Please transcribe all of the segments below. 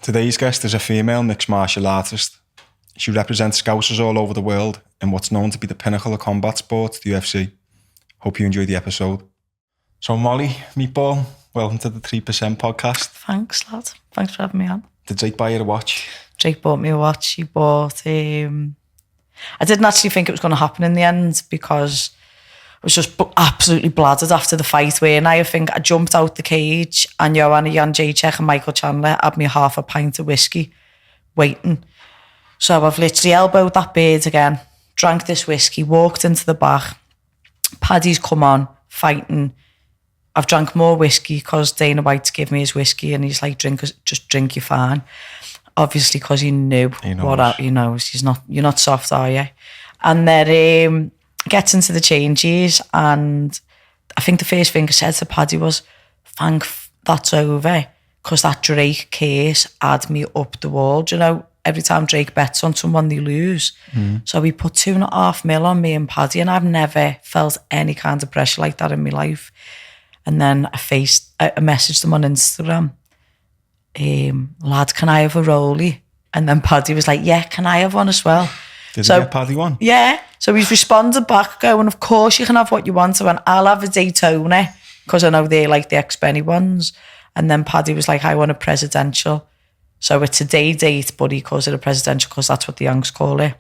Today's guest is a female mixed martial artist. She represents Scousers all over the world in what's known to be the pinnacle of combat sport, the UFC. Hope you enjoyed the episode. So Molly, Meatball, welcome to the 3% podcast. Thanks, lad. Thanks for having me on. Did Jake buy you a watch? Jake bought me a watch. He bought... I didn't actually think it was going to happen in the end because I was just absolutely bladdered after the fight, weren't I? I think I jumped out the cage and Joanna Jędrzejczyk and Michael Chandler had me half a pint of whiskey waiting. So I've literally elbowed that beard again, drank this whiskey, walked into the back. Paddy's come on, fighting. I've drank more whiskey because Dana White's give me his whiskey and he's like, just drink, you're fine. Obviously because he knew what he knows. You're not soft, are you? And then gets into the changes and I think the first thing I said to Paddy was, thank that's over, because that Drake case had me up the wall. Do you know, every time Drake bets on someone, they lose. So he put $2.5 million on me and Paddy, and I've never felt any kind of pressure like that in my life. And then I messaged him on Instagram, lad, can I have a rollie? And then Paddy was like, yeah, can I have one as well? Did he get Paddy one? Yeah. So he's responded back going, of course you can have what you want. I went, I'll have a Daytona because I know they like the X-Penny ones. And then Paddy was like, I want a presidential. So it's a day date, but he calls it a presidential because that's what the Yanks call it.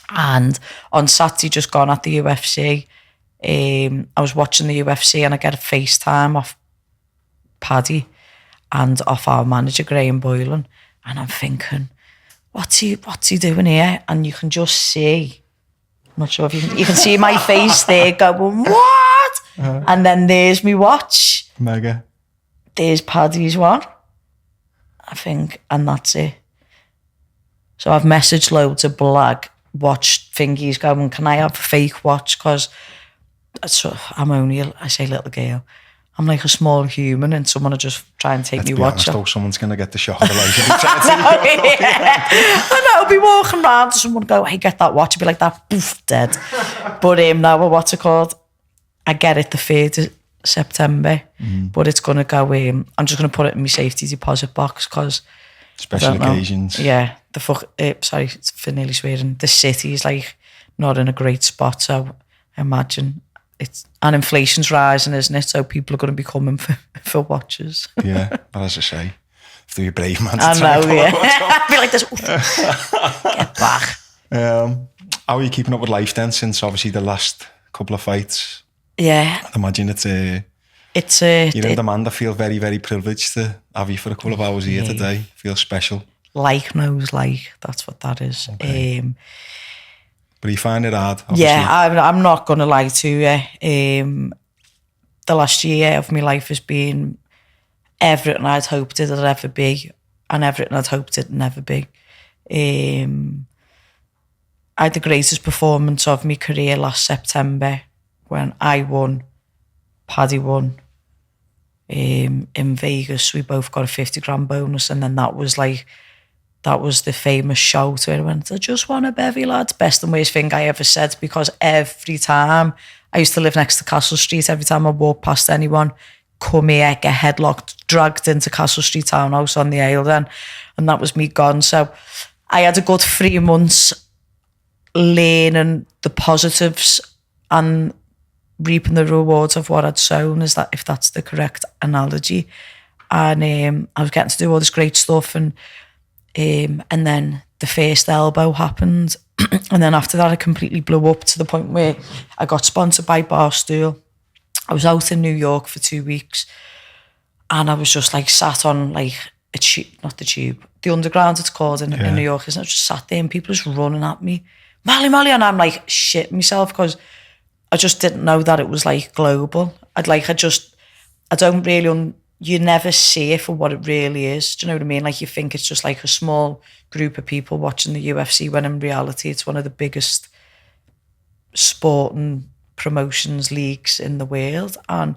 And on Saturday, just gone at the UFC, I was watching the UFC and I get a FaceTime off Paddy and off our manager, Graham Boylan. And I'm thinking, what's he doing here? And you can just see, I'm not sure if you can see my face there going, what? And then there's me watch. Mega. There's Paddy's one, I think, and that's it. So I've messaged loads of black watch thingies going, can I have a fake watch? Because I'm only, I say little girl, I'm like a small human and someone will just try and take me watch. Let's be honest, someone's going to get the shot of the life. I know, I'll be walking around and someone will go, hey, get that watch. I'll be like that, poof, dead. But now, what's it called? I get it the 3rd of September, but it's going to go in. I'm just going to put it in my safety deposit box because... Special occasions. Yeah, sorry for nearly swearing. The city is like not in a great spot, so I imagine and inflation's rising, isn't it? So people are going to be coming for watches. Yeah, but as I say, have to be a brave man to I try know, yeah. I feel like this. Get back. How are you keeping up with life then since obviously the last couple of fights? Yeah. I'd imagine you're in demand. I feel very, very privileged to have you for a couple of hours here today. Feel special. Like knows like, that's what that is. Okay. But you find it hard, obviously. Yeah, I'm not going to lie to you. The last year of my life has been everything I'd hoped it'd ever be and everything I'd hoped it'd never be. I had the greatest performance of my career last September when I won, Paddy won. In Vegas, we both got a 50 grand bonus, and then that was the famous shout where I went, I just want a bevy, lads. Best and worst thing I ever said, because every time I used to live next to Castle Street, every time I walked past anyone, come here, get headlocked, dragged into Castle Street townhouse on the ale then, and that was me gone. So I had a good 3 months learning the positives and reaping the rewards of what I'd sown, is that, if that's the correct analogy. And I was getting to do all this great stuff, and then the first elbow happened, and then after that I completely blew up to the point where I got sponsored by Barstool. I was out in New York for 2 weeks, and I was just like sat on like a tube, not the tube, the underground it's called in New York, isn't it? I just sat there and people just running at me, Molly, and I'm like shitting myself because I just didn't know that it was like global. You never see it for what it really is. Do you know what I mean? Like you think it's just like a small group of people watching the UFC, when in reality it's one of the biggest sporting promotions leagues in the world. And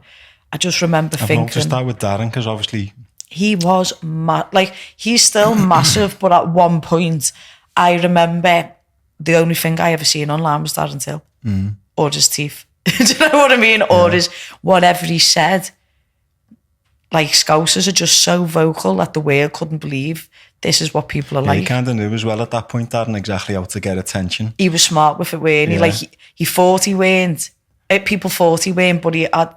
I just remember thinking... I've noticed that with Darren, because obviously... He was he's still massive, but at one point I remember the only thing I ever seen online was Darren Till. Or his teeth. Do you know what I mean? Or his whatever he said. like Scousers are just so vocal that the world couldn't believe this is what people are like. He kind of knew as well at that point, Darren, exactly how to get attention. He was smart with it, weren't he? Yeah. Like he thought he weren't. People thought he weren't, but he had.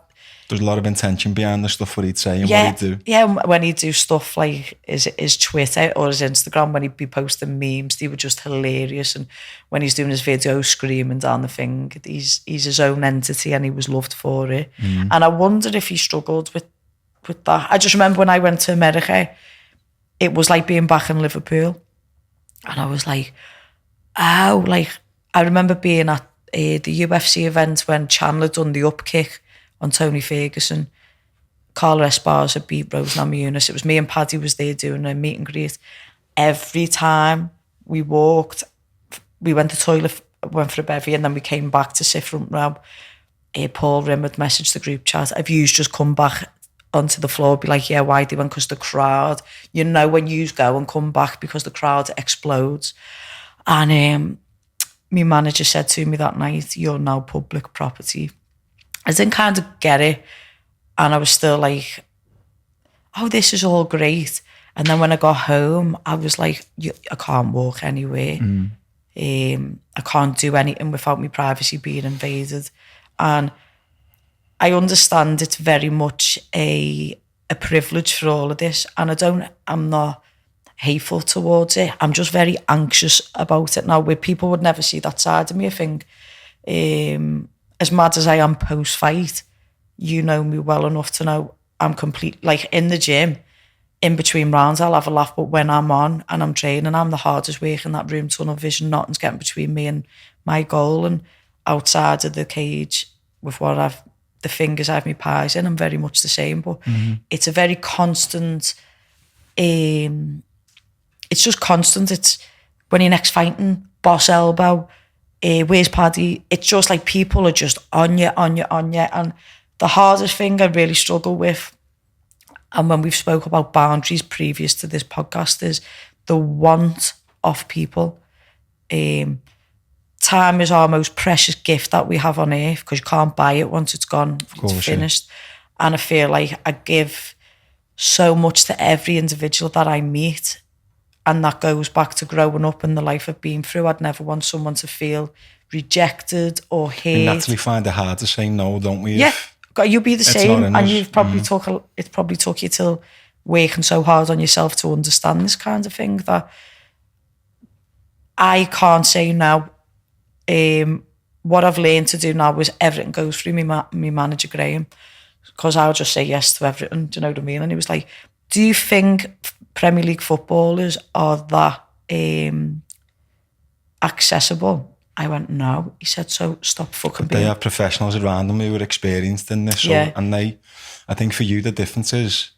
There's a lot of intention behind the stuff what he'd say and what he'd do. Yeah, when he'd do stuff like his Twitter or his Instagram, when he'd be posting memes, they were just hilarious. And when he's doing his video screaming down the thing, he's his own entity and he was loved for it. And I wondered if he struggled with that. I just remember when I went to America, it was like being back in Liverpool. And I was like, oh, like, I remember being at the UFC event when Chandler done the up kick on Tony Ferguson. Carla Esparza beat Rose Namajunas. It was me and Paddy was there doing a meet and greet. Every time we walked, we went to the toilet, went for a bevy, and then we came back to sit front row. Paul Rim had messaged the group chat, have you just come back onto the floor? Be like, yeah, why do you? Because the crowd, you know, when you go and come back because the crowd explodes. And my manager said to me that night, you're now public property. I didn't kind of get it. And I was still like, oh, this is all great. And then when I got home, I was like, I can't walk anywhere. I can't do anything without my privacy being invaded. And I understand it's very much a privilege for all of this. And I'm not hateful towards it. I'm just very anxious about it now, where people would never see that side of me. I think as mad as I am post-fight, you know me well enough to know I'm complete, like in the gym, in between rounds, I'll have a laugh, but when I'm on and I'm training, I'm the hardest work in that room, tunnel vision, nothing's getting between me and my goal. And outside of the cage, with the fingers I have my pies in, I'm very much the same, but it's a very constant, it's just constant. It's when you're next fighting, boss elbow, where's Paddy? It's just like people are just on you. And the hardest thing I really struggle with, and when we've spoke about boundaries previous to this podcast, is the want of people. Time is our most precious gift that we have on earth, because you can't buy it once it's gone, it's finished. Yeah. And I feel like I give so much to every individual that I meet, and that goes back to growing up and the life I've been through. I'd never want someone to feel rejected or hate. We naturally find it hard to say no, don't we? Yeah, you'll be the same, and you've probably it probably took you till working so hard on yourself to understand this kind of thing, that I can't say no. What I've learned to do now is everything goes through me manager Graham, because I'll just say yes to everything. Do you know what I mean? And he was like, do you think Premier League footballers are that accessible? I went, no. He said, so stop fucking being. They have professionals around them who are experienced in this. So, yeah. And I think for you, the difference is,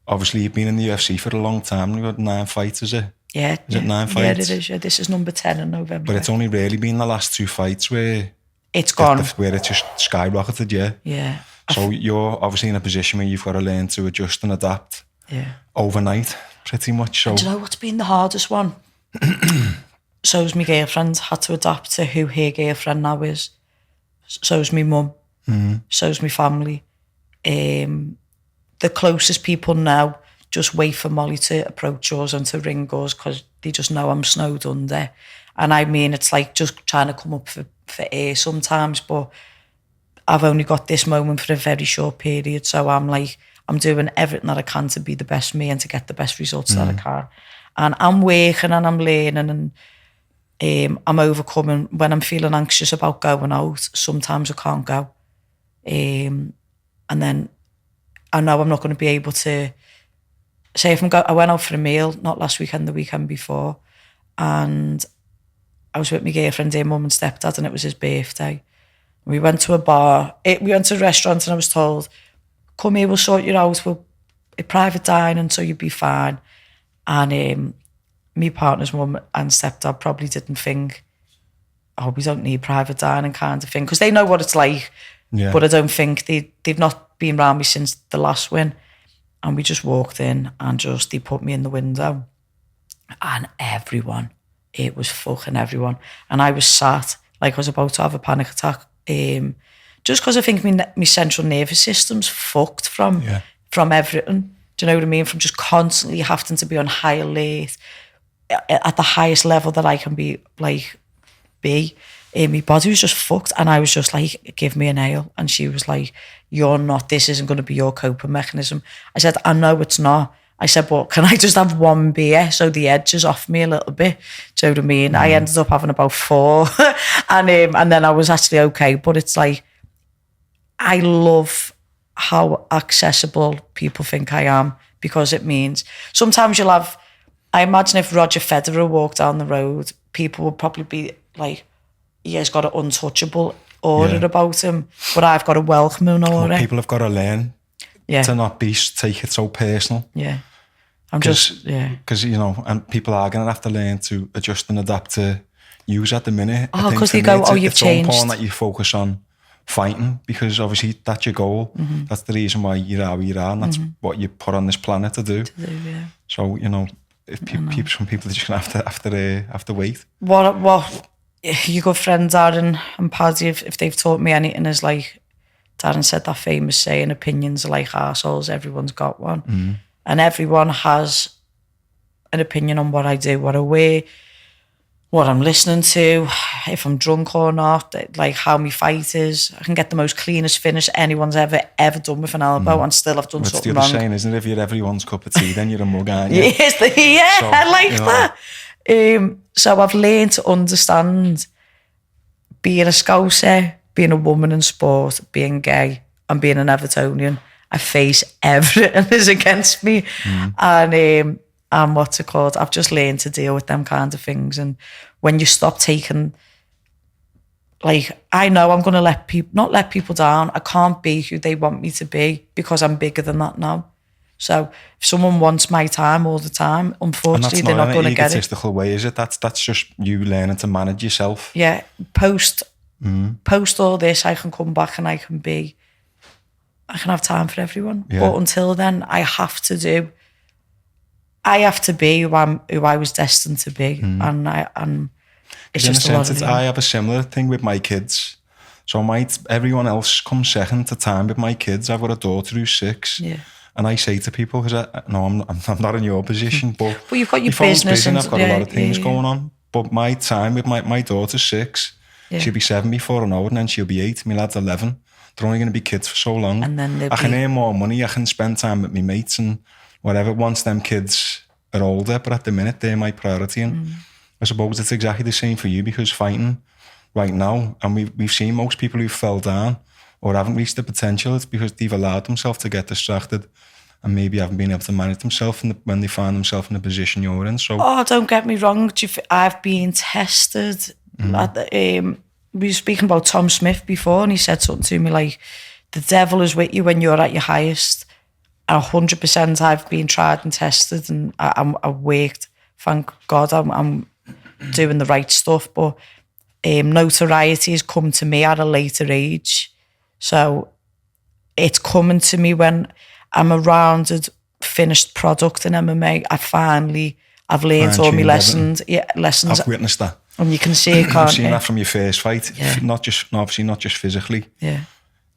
obviously you've been in the UFC for a long time. You've got 9 fights, is it? Yeah. Is it 9 fights? Yeah, it is. Yeah. This is number 10 in November. But it's only really been the last 2 fights where it's gone. Where it's just skyrocketed, yeah. Yeah. So you're obviously in a position where you've got to learn to adjust and adapt. Yeah. Overnight, pretty much. So. And do you know what's been the hardest one? So's my girlfriend had to adapt to who her girlfriend now is. So's my mum. So's my family. The closest people now just wait for Molly to approach us and to ring us, because they just know I'm snowed under. And I mean, it's like just trying to come up for air sometimes, but I've only got this moment for a very short period. So I'm like, I'm doing everything that I can to be the best me and to get the best results that I can. And I'm working and I'm learning, and I'm overcoming. When I'm feeling anxious about going out, sometimes I can't go. And then I know I'm not going to be able to, say if I went out for a meal, not last weekend, the weekend before, and I was with my girlfriend, her mum and stepdad, and it was his birthday. We went to a bar, we went to a restaurant, and I was told, come here, we'll sort you out, we'll a private dining, so you'll be fine. And my partner's mum and stepdad probably didn't think, oh, we don't need private dining kind of thing, because they know what it's like. Yeah. But I don't think they've not been around me since the last win. And we just walked in and they put me in the window. And everyone, it was fucking everyone. And I was sat like I was about to have a panic attack. Just because I think my central nervous system's fucked from from everything. Do you know what I mean? From just constantly having to be on high alert at the highest level that I can be. My body was just fucked, and I was just like, give me a nail. And she was like, this isn't going to be your coping mechanism. I said, I know it's not. I said, but can I just have one beer so the edge is off me a little bit? Do you know what I mean? I ended up having about 4 and then I was actually okay. But it's like, I love how accessible people think I am, because it means sometimes I imagine if Roger Federer walked down the road, people would probably be like, he's got an untouchable aura about him, but I've got a welcoming aura. Well, people have got to learn to not take it so personal. Yeah. Because, and people are going to have to learn to adjust and adapt to use at the minute. Oh, because they go, you've changed. It's so important that you focus on fighting, because obviously that's your goal. Mm-hmm. That's the reason why you're how you are, and that's what you put on this planet to do. So, if some people are just going to have to wait. What your good friend Darren and Paddy, if they've taught me anything, is like, Darren said that famous saying, opinions are like arseholes, everyone's got one. Mm. And everyone has an opinion on what I do, what I wear, what I'm listening to, if I'm drunk or not, like how my fight is. I can get the most cleanest finish anyone's ever done with an elbow and still have done something wrong. It's the other saying, isn't it? If you're everyone's cup of tea, then you're a mug, aren't you? Yes, so, I like that. So I've learned to understand being a Scouser, being a woman in sport, being gay, and being an Evertonian. I face everything is against me. And what's it called? I've just learned to deal with them kind of things. And when you stop taking, like, I know I'm going to not let people down. I can't be who they want me to be, because I'm bigger than that now. So if someone wants my time all the time, unfortunately, they're not going to get it. That's not an egotistical way, is it? That's just you learning to manage yourself. Yeah. Post all this, I can come back and I can have time for everyone. Yeah. But until then, I have to be who I was destined to be. And it's just a lot of I have a similar thing with my kids. So everyone else comes second to time with my kids. I've got a daughter who's 6. Yeah. And I say to people, because I'm not in your position, but you've got your business and I've got a lot of things going on. But my time with my daughter's 6, she'll be 7 before I know it, and then she'll be 8. My lad's 11. They're only going to be kids for so long. And then I can earn more money. I can spend time with my mates and whatever once them kids are older. But at the minute, they're my priority. And I suppose it's exactly the same for you, because fighting right now, and we've seen most people who fell down or haven't reached the potential, it's because they've allowed themselves to get distracted and maybe haven't been able to manage themselves when they find themselves in the position you're in. So, don't get me wrong. I've been tested. We were speaking about Tom Smith before, and he said something to me like, the devil is with you when you're at your highest. 100% I've been tried and tested, and I've worked. Thank God I'm doing the right stuff. But notoriety has come to me at a later age. So it's coming to me when I'm a rounded, finished product in MMA. I've learned all my lessons. Yeah, lessons. I've witnessed that. And you can see it, can't I've seen that from your first fight. Yeah. Not just physically. Yeah.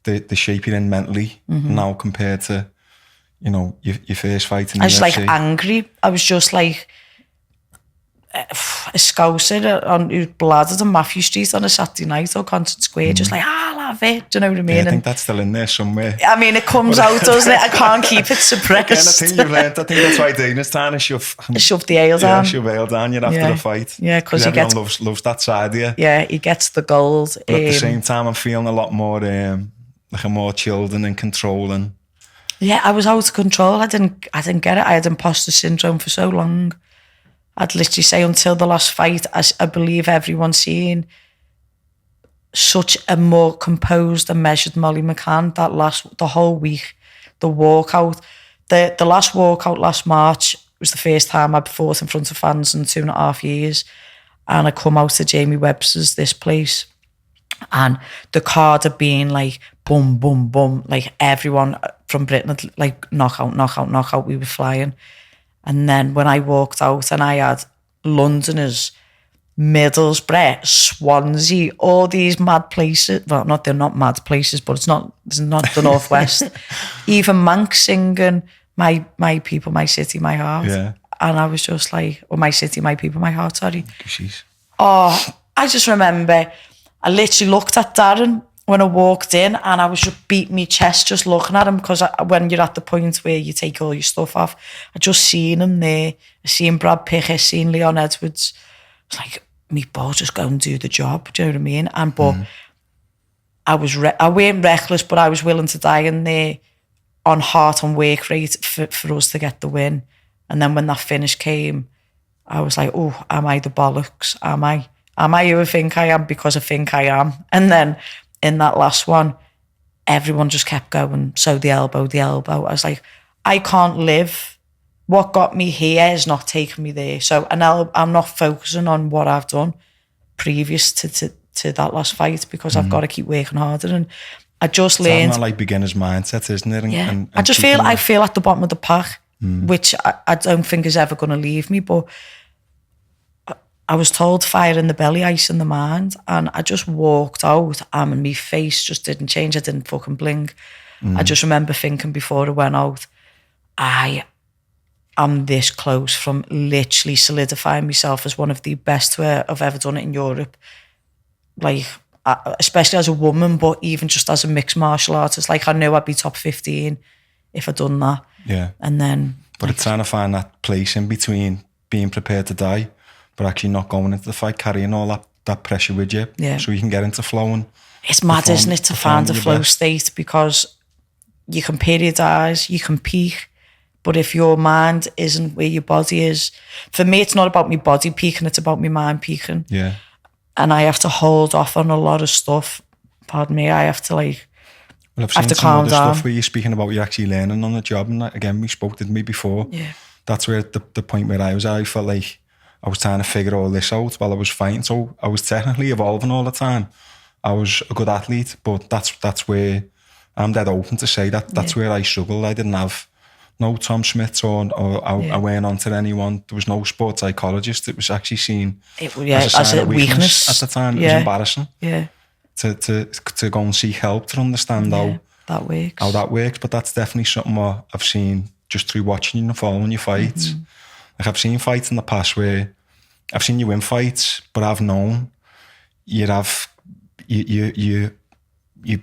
The shape you're in mentally now compared to, your first fight in the UFC. I was like angry. I was just like a Scouser who's bladdered on Matthew Street on a Saturday night or Concert Square, just like, I love it. Do you know what I mean? Yeah, I think that's still in there somewhere. I mean, it comes out, doesn't it? I can't keep it suppressed. Again, I think you've learned. I think that's why Dana's trying to shove the ale down. Yeah, shove ale down. You're after the fight. Yeah, because everyone loves that side of you. Yeah, he gets the gold. But at the same time, I'm feeling a lot more like I'm more chilled and in control. And yeah, I was out of control. I didn't get it. I had imposter syndrome for so long. I'd literally say until the last fight, I believe everyone's seen such a more composed and measured Molly McCann the whole week. The walkout, the last walkout last March was the first time I'd fought in front of fans in 2.5 years. And I come out to Jamie Webster's, this place, and the card had been like boom, boom, boom, like everyone from Britain had like knockout, knockout, knockout. We were flying. And then when I walked out and I had Londoners Middlesbrough, Swansea, all these mad places. Well, they're not mad places, but it's not the Northwest. Even Manx singing, my people, my city, my heart. Yeah. And I was just like, my city, my people, my heart, sorry. Jeez. Oh, I just remember I literally looked at Darren when I walked in and I was just beating my chest just looking at him, because when you're at the point where you take all your stuff off, I just seen him there. I seen Brad Pickett, seen Leon Edwards. It's like, Meatball, just go and do the job. Do you know what I mean? And but I weren't reckless, but I was willing to die in there on heart and work rate for us to get the win. And then when that finish came, I was like, oh, am I the bollocks? Am I who I think I am because I think I am? And then in that last one, everyone just kept going. So the elbow. I was like, I can't live. What got me here is not taking me there. So, and I'm not focusing on what I've done previous to that last fight, because I've got to keep working harder. And I just learned. It's not like beginner's mindset, isn't it? Yeah. And I just feel at the bottom of the pack, which I don't think is ever going to leave me. But I was told fire in the belly, ice in the mind. And I just walked out and my face just didn't change. I didn't fucking blink. I just remember thinking before I went out, I'm this close from literally solidifying myself as one of the best to have ever done it in Europe. Like, especially as a woman, but even just as a mixed martial artist, like I knew I'd be top 15 if I'd done that. Yeah. And then... But it's trying to find that place in between being prepared to die, but actually not going into the fight, carrying all that pressure with you, so you can get into flowing. It's mad, isn't it, to find a flow state, because you can periodize, you can peak, but if your mind isn't where your body is, for me, it's not about my body peaking, it's about my mind peaking. Yeah. And I have to hold off on a lot of stuff. Pardon me, I have to like, well, I've seen some other stuff where you're speaking about you're actually learning on the job, and that, again, we spoke to me before. Yeah. That's where the point where I was at, I felt like I was trying to figure all this out while I was fighting. So I was technically evolving all the time. I was a good athlete, but that's where I'm dead open to say that's where I struggled. I didn't have no Tom Smiths or I went on to anyone. There was no sports psychologist. It was actually seen as a sign of weakness at the time. It was embarrassing. Yeah. To go and seek help to understand how that works. But that's definitely something I've seen just through watching you and following your fights. Like I've seen fights in the past where I've seen you win fights, but I've known you've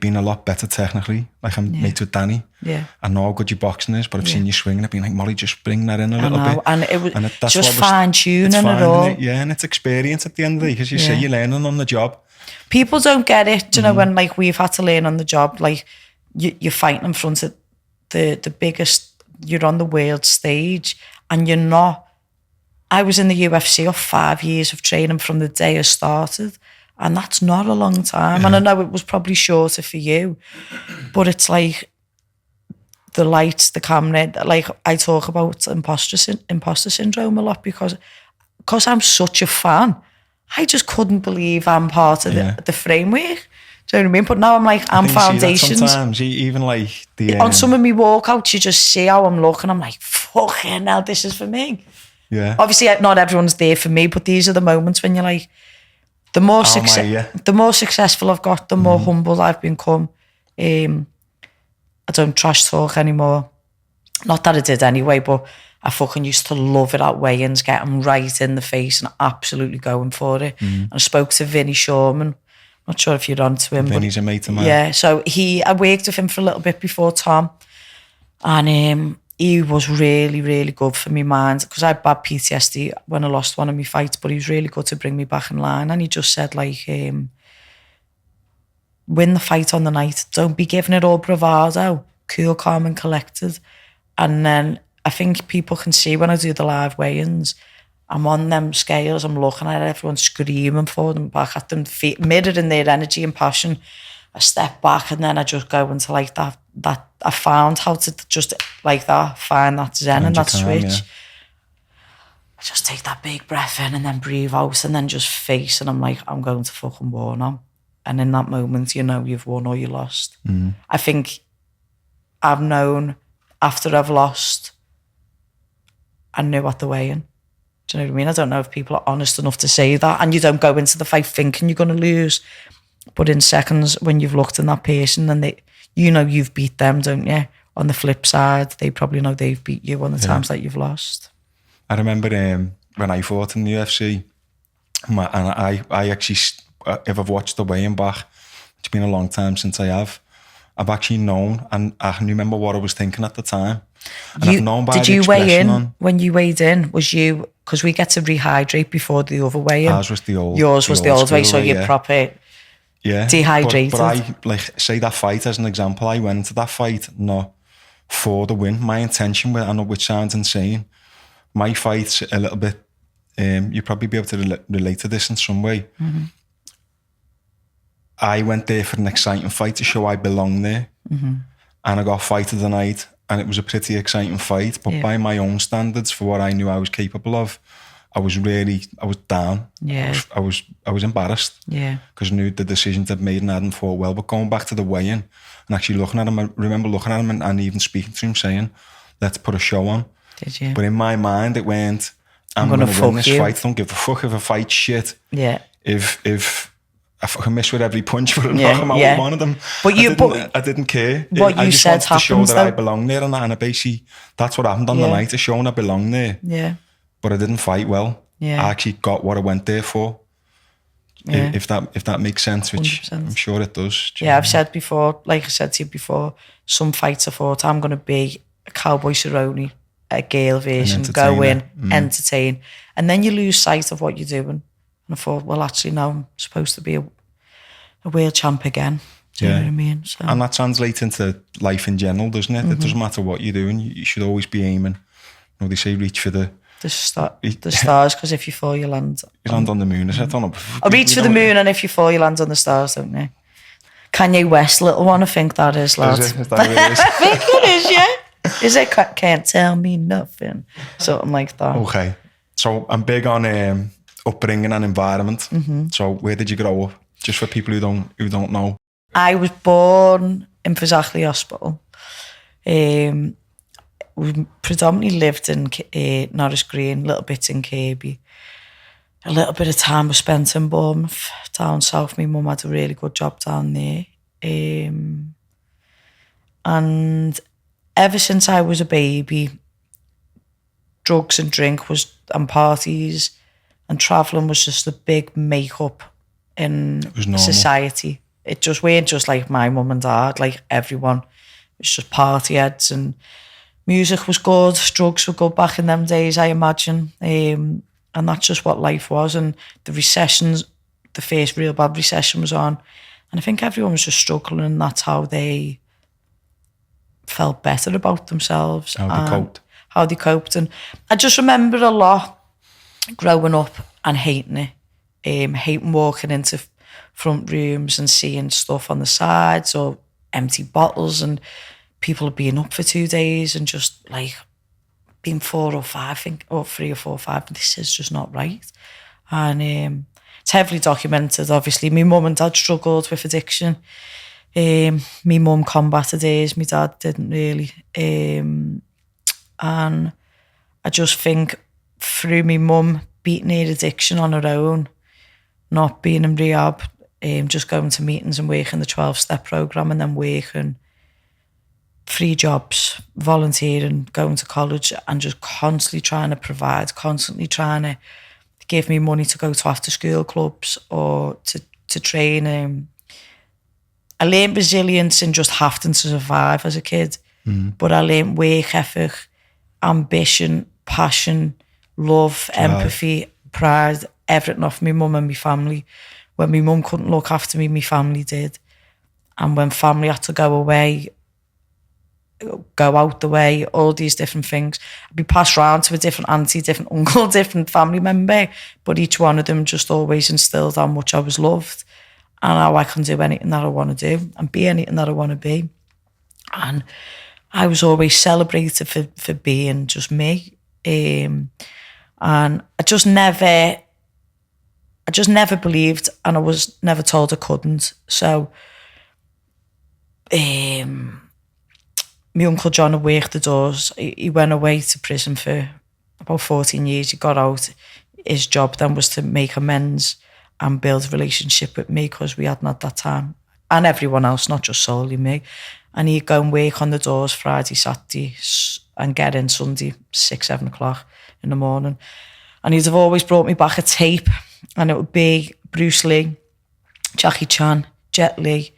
been a lot better technically. Like I'm mates with Danny. Yeah. I know how good your boxing is, but I've seen you swinging. I've been like, Molly, just bring that in a little bit. And it was just fine tuning it all. Yeah, and it's experience at the end of the day, because you say you're learning on the job. People don't get it. Do you know, when like we've had to learn on the job, like you're fighting in front of the biggest, you're on the world stage and you're not. I was in the UFC of 5 years of training from the day I started, and that's not a long time. And I know it was probably shorter for you, but it's like the lights, the camera, like I talk about imposter syndrome a lot because I'm such a fan. I just couldn't believe I'm part of the framework. Do you know what I mean? But now I'm like, I'm foundations. Sometimes even like on some of my walkouts, you just see how I'm looking. I'm like, fucking hell, this is for me. Yeah. Obviously, not everyone's there for me, but these are the moments when you're like, the more successful I've got, the more humble I've become. I don't trash talk anymore. Not that I did anyway, but I fucking used to love it at weigh-ins, get them right in the face and absolutely going for it. And I spoke to Vinnie Shawman. Not sure if you're on to him. Vinny's a mate of mine. Yeah, so I worked with him for a little bit before Tom. And he was really, really good for me mind, because I had bad PTSD when I lost one of my fights, but he was really good to bring me back in line. And he just said, like, win the fight on the night. Don't be giving it all bravado. Cool, calm and collected. And then I think people can see when I do the live weigh-ins, I'm on them scales, I'm looking at everyone screaming for them, back at them, mirroring their energy and passion. I step back and then I just go into like that I found how to just like that, find that zen and that switch. Yeah. I just take that big breath in and then breathe out and then just face, and I'm like, I'm going to fucking war now. And in that moment, you know, you've won or you lost. I think I've known after I've lost, I knew at the weigh-in. Do you know what I mean? I don't know if people are honest enough to say that, and you don't go into the fight thinking you're going to lose. But in seconds, when you've looked at that person and you've beat them, don't you? On the flip side, they probably know they've beat you on the times that you've lost. I remember when I fought in the UFC, and I actually, if I've watched the weigh-in back, it's been a long time since I have. I've actually known, and I can remember what I was thinking at the time. And I've known by did the you weigh in? on, when you weighed in, was you, because we get to rehydrate before the other weigh-in. Ours was the old. Yours was the old way, so you're yeah. proper Yeah, dehydrated. But I, like, say that fight as an example, I went to that fight not for the win. My intention, I know which sounds insane, my fight's a little bit, you'd probably be able to relate to this in some way. Mm-hmm. I went there for an exciting fight to show I belong there. Mm-hmm. And I got fight of the night, and it was a pretty exciting fight, but by my own standards, for what I knew I was capable of, I was down. Yeah. I was embarrassed. Yeah. Because I knew the decisions I'd made and I hadn't fought well. But going back to the weigh-in and actually looking at him, I remember looking at him and even speaking to him saying, let's put a show on. Did you? But in my mind it went, I'm going to win this fight. I don't give a fuck if I fight shit. Yeah. If I fucking miss with every punch, but knock him out with one of them. But I didn't care. What I you just said wanted to show happens, that though. I belong there, and I basically, that's what happened on the night, is showing I belong there. Yeah. But I didn't fight well. Yeah. I actually got what I went there for. Yeah. If that makes sense, which 100%. I'm sure it does. Yeah, I've said before, like I said to you before, some fights I thought I'm going to be a cowboy Cerrone, a Gale version, go in, entertain, and then you lose sight of what you're doing. And I thought, well, actually, no, I'm supposed to be a world champ again. Do you know what I mean? So. And that translates into life in general, doesn't it? Mm-hmm. It doesn't matter what you're doing. You should always be aiming. You know, they say reach for the stars, because if you fall, you land. You land on the moon. I don't know. I reach for the moon, and if you fall, you land on the stars, don't you? Kanye West, little one, I think that is, lad. Is that what it is? I think it is, yeah. Is it Can't Tell Me Nothing? Something like that. Okay. So I'm big on upbringing and environment. Mm-hmm. So where did you grow up? Just for people who don't know. I was born in Fazachley Hospital. We predominantly lived in Norris Green, little bits in Kirby. A little bit of time was spent in Bournemouth, down south. My mum had a really good job down there. And ever since I was a baby, drugs and drink and parties and travelling was just a big make-up in society. It just weren't just like my mum and dad, like everyone. It was just party heads, and music was good, drugs were good back in them days, I imagine. And that's just what life was. And the recessions, the first real bad recession was on. And I think everyone was just struggling, and that's how they felt better about themselves. How they coped. And I just remember a lot growing up and hating it. Hating walking into front rooms and seeing stuff on the sides or empty bottles and people being up for 2 days and just like being 4 or 5, I think, or 3 or 4 or 5. This is just not right. And it's heavily documented, obviously. My mum and dad struggled with addiction. My mum combated it, my dad didn't really. And I just think through my mum beating her addiction on her own, not being in rehab, just going to meetings and working the 12-step program, and then working 3 jobs, volunteering, going to college, and just constantly trying to provide, constantly trying to give me money to go to after-school clubs or to train. I learned resilience in just having to survive as a kid, but I learned work ethic, ambition, passion, love, empathy, pride, everything off my mum and my family. When my mum couldn't look after me, my family did. And when family had to go out the way, all these different things, I'd be passed round to a different auntie, different uncle, different family member, but each one of them just always instilled how much I was loved and how I can do anything that I want to do and be anything that I want to be. And I was always celebrated for being just me. And I just never believed, and I was never told I couldn't. So my Uncle John had worked the doors. He went away to prison for about 14 years he got out, his job then was to make amends and build a relationship with me because we hadn't had that time. And everyone else, not just solely me. And he'd go and work on the doors Friday, Saturday and get in Sunday, 6, 7 o'clock in the morning. And he'd have always brought me back a tape and it would be Bruce Lee, Jackie Chan, Jet Li,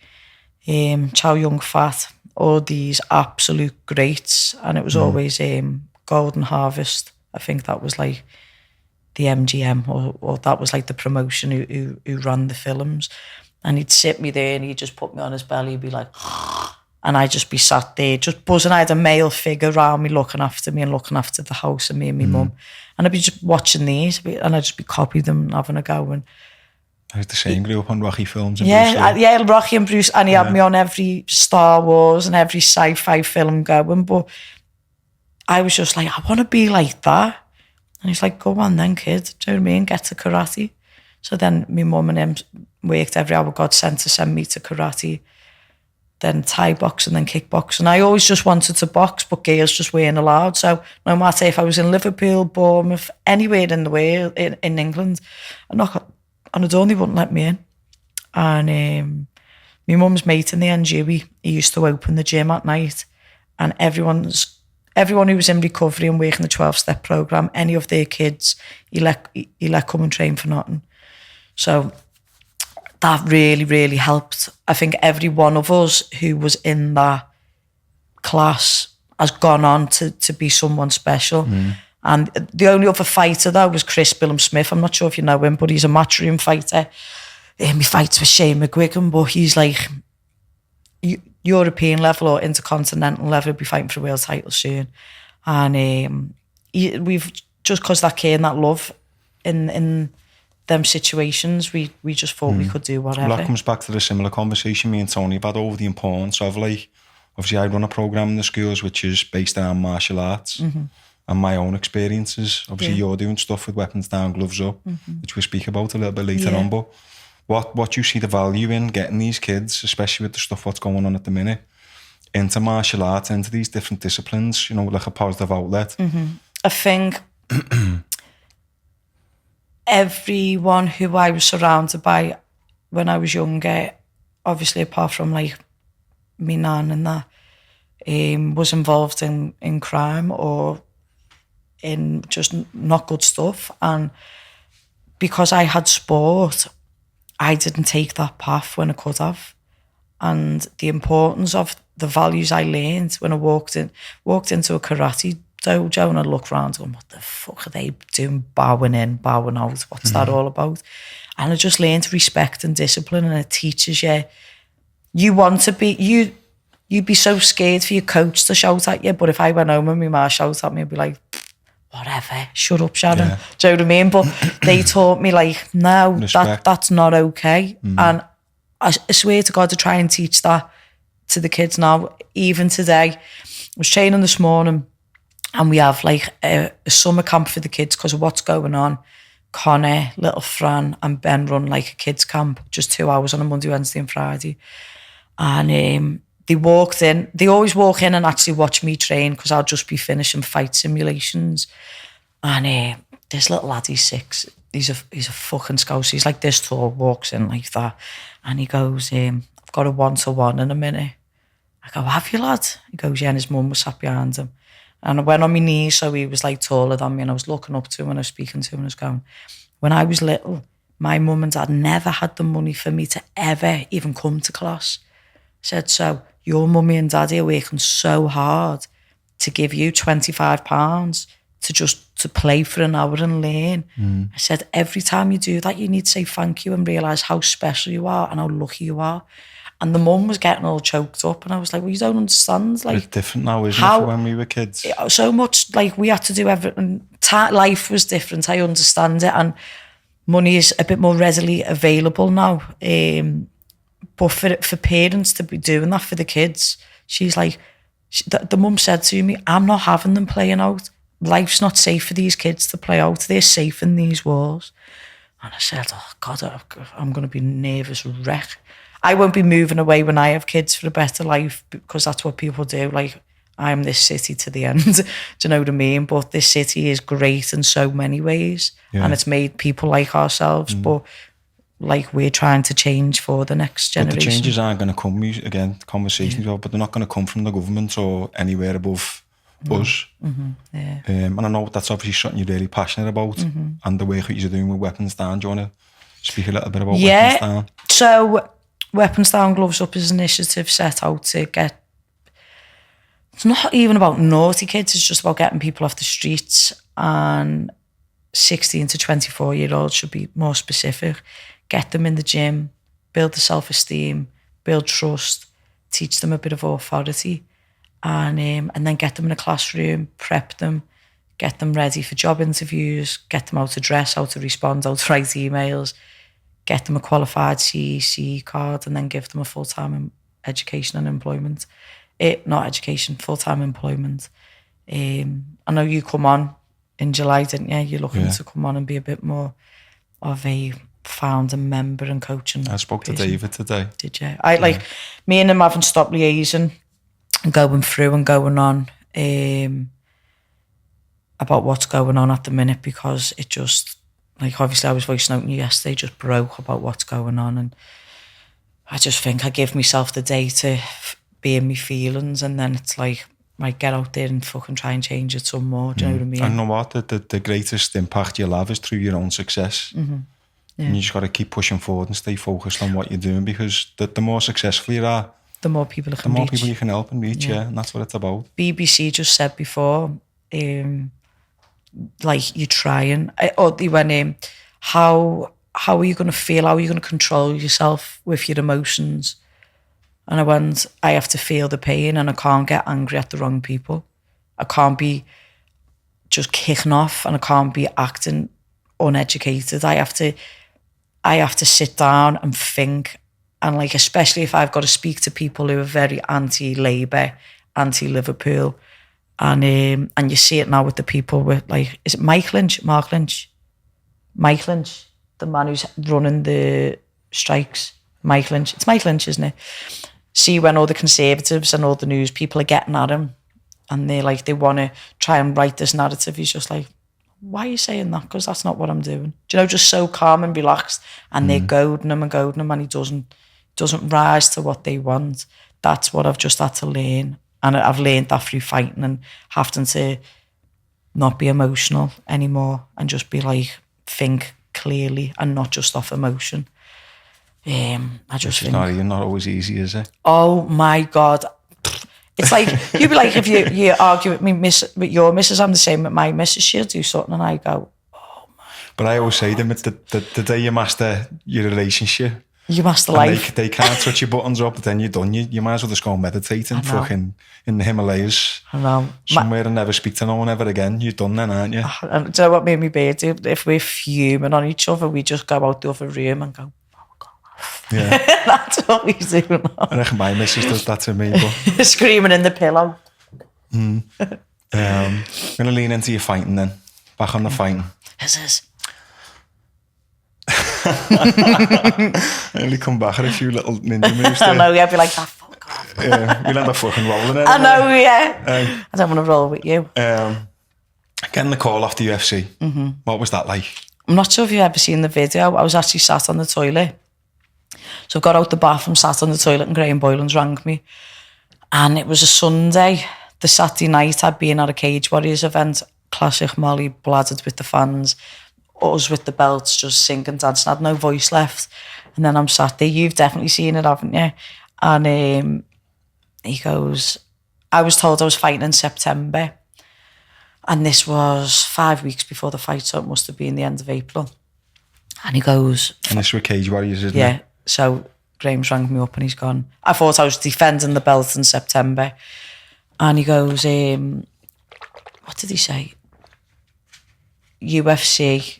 Chow Yun-fat, all these absolute greats. And it was always Golden Harvest. I think that was like the MGM or that was like the promotion who ran the films. And he'd sit me there and he'd just put me on his belly. He'd be like, and I'd just be sat there, just buzzing. I had a male figure around me looking after me and looking after the house and me and my mum. And I'd be just watching these and I'd just be copying them and having a go. And I was the same, grew up on Rocky films. And yeah, Rocky and Bruce. And he had me on every Star Wars and every sci-fi film going. But I was just like, I want to be like that. And he's like, go on then, kid. Do you know what I mean? Get to karate. So then my mum and him worked every hour God sent to send me to karate, then Thai boxing, then kickboxing. I always just wanted to box, but girls just weren't allowed. So no matter if I was in Liverpool, Bournemouth, anywhere in the world, in England, I knock on the door and they wouldn't let me in. And my mum's mate in the end, Dewey, he used to open the gym at night, and everyone who was in recovery and working the 12-step program, any of their kids, he let come and train for nothing. So that really, really helped. I think every one of us who was in that class has gone on to be someone special. And the only other fighter, though, was Chris Billum Smith. I'm not sure if you know him, but he's a matchroom fighter. He fights with Shane McGuigan, but he's like European level or intercontinental level. He'll be fighting for a world title soon. And we've just because that care and that love in them situations, we just thought we could do whatever. Well, that comes back to the similar conversation me and Tony have had over the importance of, like, obviously I run a program in the schools which is based on martial arts and my own experiences. Obviously you're doing stuff with weapons down, gloves up, which we'll speak about a little bit later on, but what do you see the value in getting these kids, especially with the stuff what's going on at the minute, into martial arts, into these different disciplines, you know, like a positive outlet? I think everyone who I was surrounded by when I was younger, obviously apart from like me nan and that, was involved in crime or in just not good stuff. And because I had sport, I didn't take that path when I could have. And the importance of the values I learned when I walked into a karate dojo and I looked around going, what the fuck are they doing, bowing in, bowing out? What's that all about? And I just learned respect and discipline, and it teaches you want to be, you'd be so scared for your coach to shout at you, but if I went home and my ma shouted at me, I'd be like, whatever, shut up, Sharon. Yeah. Do you know what I mean? But they taught me, like, no, that's not okay. And I swear to God to try and teach that to the kids now. Even today, I was training this morning and we have like a summer camp for the kids because of what's going on. Connor, little Fran and Ben run like a kids camp, just 2 hours on a Monday, Wednesday and Friday. And they walked in. They always walk in and actually watch me train because I'll just be finishing fight simulations. And this little lad, he's 6. He's a fucking scouse. He's like this tall, walks in like that. And he goes, I've got a 1-to-1 in a minute. I go, have you, lad? He goes, yeah, and his mum was sat behind him. And I went on my knees, so he was like taller than me, and I was looking up to him and I was speaking to him and I was going, when I was little, my mum and dad never had the money for me to ever even come to class. I said, so your mummy and daddy are working so hard to give you £25 to play for an hour and learn. I said, every time you do that, you need to say thank you and realise how special you are and how lucky you are. And the mum was getting all choked up, and I was like, well, you don't understand. Like, it's different now, isn't it, from when we were kids? So much, like, we had to do everything. Life was different, I understand it, and money is a bit more readily available now. But for parents to be doing that for the kids, she's like, the mum said to me, I'm not having them playing out. Life's not safe for these kids to play out. They're safe in these walls. And I said, oh God, I'm going to be nervous wreck. I won't be moving away when I have kids for a better life because that's what people do. Like, I'm this city to the end. Do you know what I mean? But this city is great in so many ways, and it's made people like ourselves. But like we're trying to change for the next generation. But the changes aren't going to come, again, conversations, but they're not going to come from the government or anywhere above us. And I know that's obviously something you're really passionate about, and the work that you're doing with Weapons Down. Do you want to speak a little bit about Weapons Down? So Weapons Down, Gloves Up is an initiative set out to get, it's not even about naughty kids, it's just about getting people off the streets, and 16 to 24-year-olds should be more specific. Get them in the gym, build the self-esteem, build trust, teach them a bit of authority, and then get them in a classroom, prep them, get them ready for job interviews, get them how to dress, how to respond, how to write emails, get them a qualified CEC card, and then give them a full-time education and employment. Not education, full-time employment. I know you come on in July, didn't you? You're looking to come on and be a bit more of a founder, member and coaching. I spoke to David today. Did you? Me and him haven't stopped liaising and going through and going on about what's going on at the minute, because it just, like, obviously I was voice noting you yesterday, just broke about what's going on, and I just think I give myself the day to be in my feelings, and then it's like, right, get out there and fucking try and change it some more. Do you know what I mean? I know what, the greatest impact you'll have is through your own success. And you just got to keep pushing forward and stay focused on what you're doing, because the more successful you are, the more people you can the more reach. people you can help and reach, and that's what it's about. BBC just said before, like, you're trying, or they went, how are you going to feel? How are you going to control yourself with your emotions? And I went, I have to feel the pain, and I can't get angry at the wrong people. I can't be just kicking off, and I can't be acting uneducated. I have to sit down and think, and like, especially if I've got to speak to people who are very anti-Labour, anti-Liverpool, and you see it now with the people with, like, is it Mark Lynch, the man who's running the strikes. Mike Lynch, it's Mike Lynch, isn't it? See, when all the Conservatives and all the news people are getting at him, and they want to try and write this narrative, he's just like, why are you saying that? Because that's not what I'm doing. Do you know, just so calm and relaxed, and they're goading him, and he doesn't rise to what they want. That's what I've just had to learn, and I've learned that through fighting and having to not be emotional anymore, and just be like, think clearly and not just off emotion. I just think it's not always easy, is it? Oh my God. It's like, you'd be like, if you argue with me, with your missus, I'm the same with my missus, she'll do something and I go, oh my. But I always say to them, it's the day you master your relationship, you master life. They can't touch your buttons up, but then you're done. You might as well just go and meditate and fucking in the Himalayas. I know. Somewhere and never speak to no one ever again. You're done then, aren't you? And do you know what made me bear do? If we're fuming on each other, we just go out the other room and go, yeah. That's what we do now. I reckon my missus does that to me. But screaming in the pillow. I'm going to lean into your fighting then. Back on the fighting. This. I only come back at a few little ninja moves there. I know, yeah, I'd be like, fuck off. Yeah, we'll end up fucking rolling it. I know, yeah. I don't want to roll with you. Getting the call off the UFC, what was that like? I'm not sure if you've ever seen the video. I was actually sat on the toilet. So I got out the bathroom, sat on the toilet, and Graham Boylan's rang me. And it was a Sunday. The Saturday night, I'd been at a Cage Warriors event. Classic Molly, bladdered with the fans. Us with the belts, just singing, dancing. I had no voice left. And then I'm sat there. You've definitely seen it, haven't you? And he goes, I was told I was fighting in September. And this was 5 weeks before the fight, so it must have been the end of April. And he goes... And this were Cage Warriors, isn't it? Yeah. So Graham's rang me up and he's gone, I thought I was defending the belt in September. And he goes, what did he say? UFC,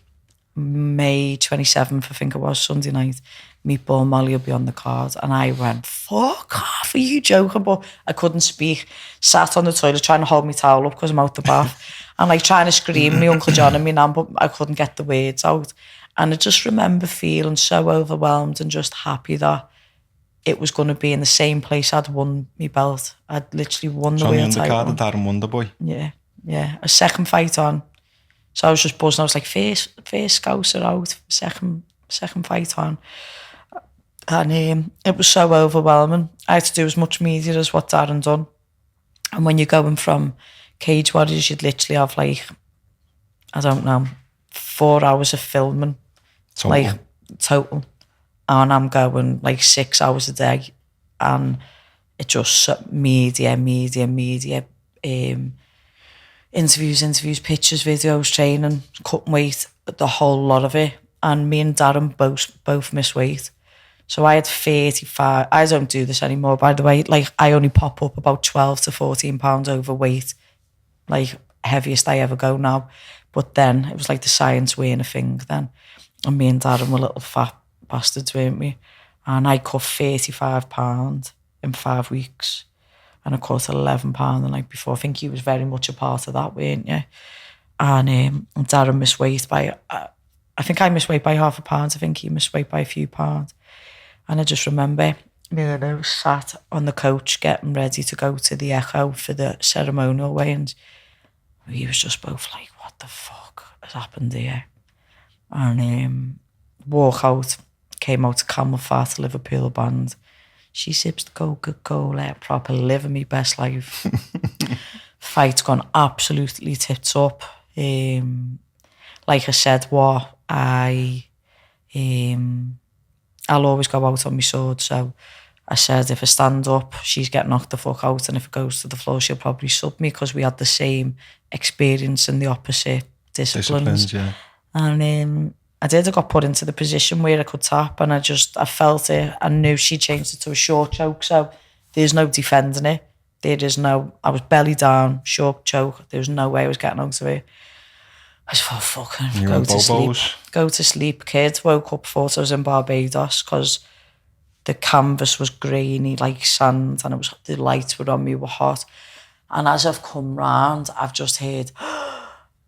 May 27th, I think it was, Sunday night. Meatball Molly will be on the card. And I went, fuck off, are you joking? But I couldn't speak. Sat on the toilet trying to hold my towel up because I'm out the bath. And like trying to scream, my Uncle John and me nan, but I couldn't get the words out. And I just remember feeling so overwhelmed and just happy that it was going to be in the same place I'd won my belt. I'd literally won the So on the world undercard title. of Darren Wonderboy. Yeah. A second fight on. So I was just buzzing. I was like, first Scouser out, second fight on. And it was so overwhelming. I had to do as much media as what Darren done. And when you're going from Cage Warriors, you'd literally have like, I don't know, 4 hours of filming. Total. And I'm going like 6 hours a day. And it just media, interviews, pictures, videos, training, cutting weight, the whole lot of it. And me and Darren both miss weight. So I had 35. I don't do this anymore, by the way. Like, I only pop up about 12 to 14 pounds overweight. Like, heaviest I ever go now. But then it was like the science wearing a thing then. And me and Darren were little fat bastards, weren't we? And I cut 35 pounds in 5 weeks. And I cut 11 pounds the night before. I think he was very much a part of that, weren't you? And Darren missed weight by, I think I missed weight by half a pound. I think he missed weight by a few pounds. And I just remember me and I was sat on the coach getting ready to go to the Echo for the ceremonial weigh-ins. We was just both like, what the fuck has happened here? And walk out, came out to Camel Fat, Liverpool band. She sips the Coca-Cola, proper living my best life. Fight's gone absolutely tits up. Like I said, I'll always go out on my sword. So I said, if I stand up, she's getting knocked the fuck out. And if it goes to the floor, she'll probably sub me, because we had the same experience in the opposite disciplines. Yeah. And I got put into the position where I could tap, and I felt it. I knew she changed it to a short choke. So there's no defending it. I was belly down, short choke. There was no way I was getting out of it. I just thought, fucking go to sleep. Go to sleep, kid. Woke up, thought I was in Barbados, because the canvas was grainy like sand, and the lights were on me, were hot. And as I've come round, I've just heard,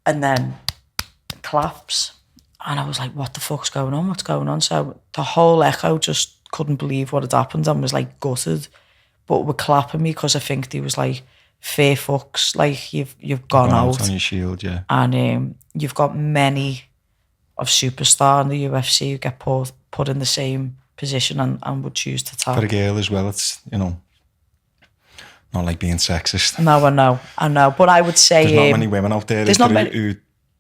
and then claps. And I was like, what the fuck's going on? What's going on? So the whole Echo just couldn't believe what had happened and was like gutted, but were clapping me, because I think they was like, fair fucks, like you've gone out on your shield, yeah. And you've got many of superstar in the UFC who get put in the same position and would choose to tap. For a girl as well, it's, not like being sexist. No, I know. But I would say there's not many women out there who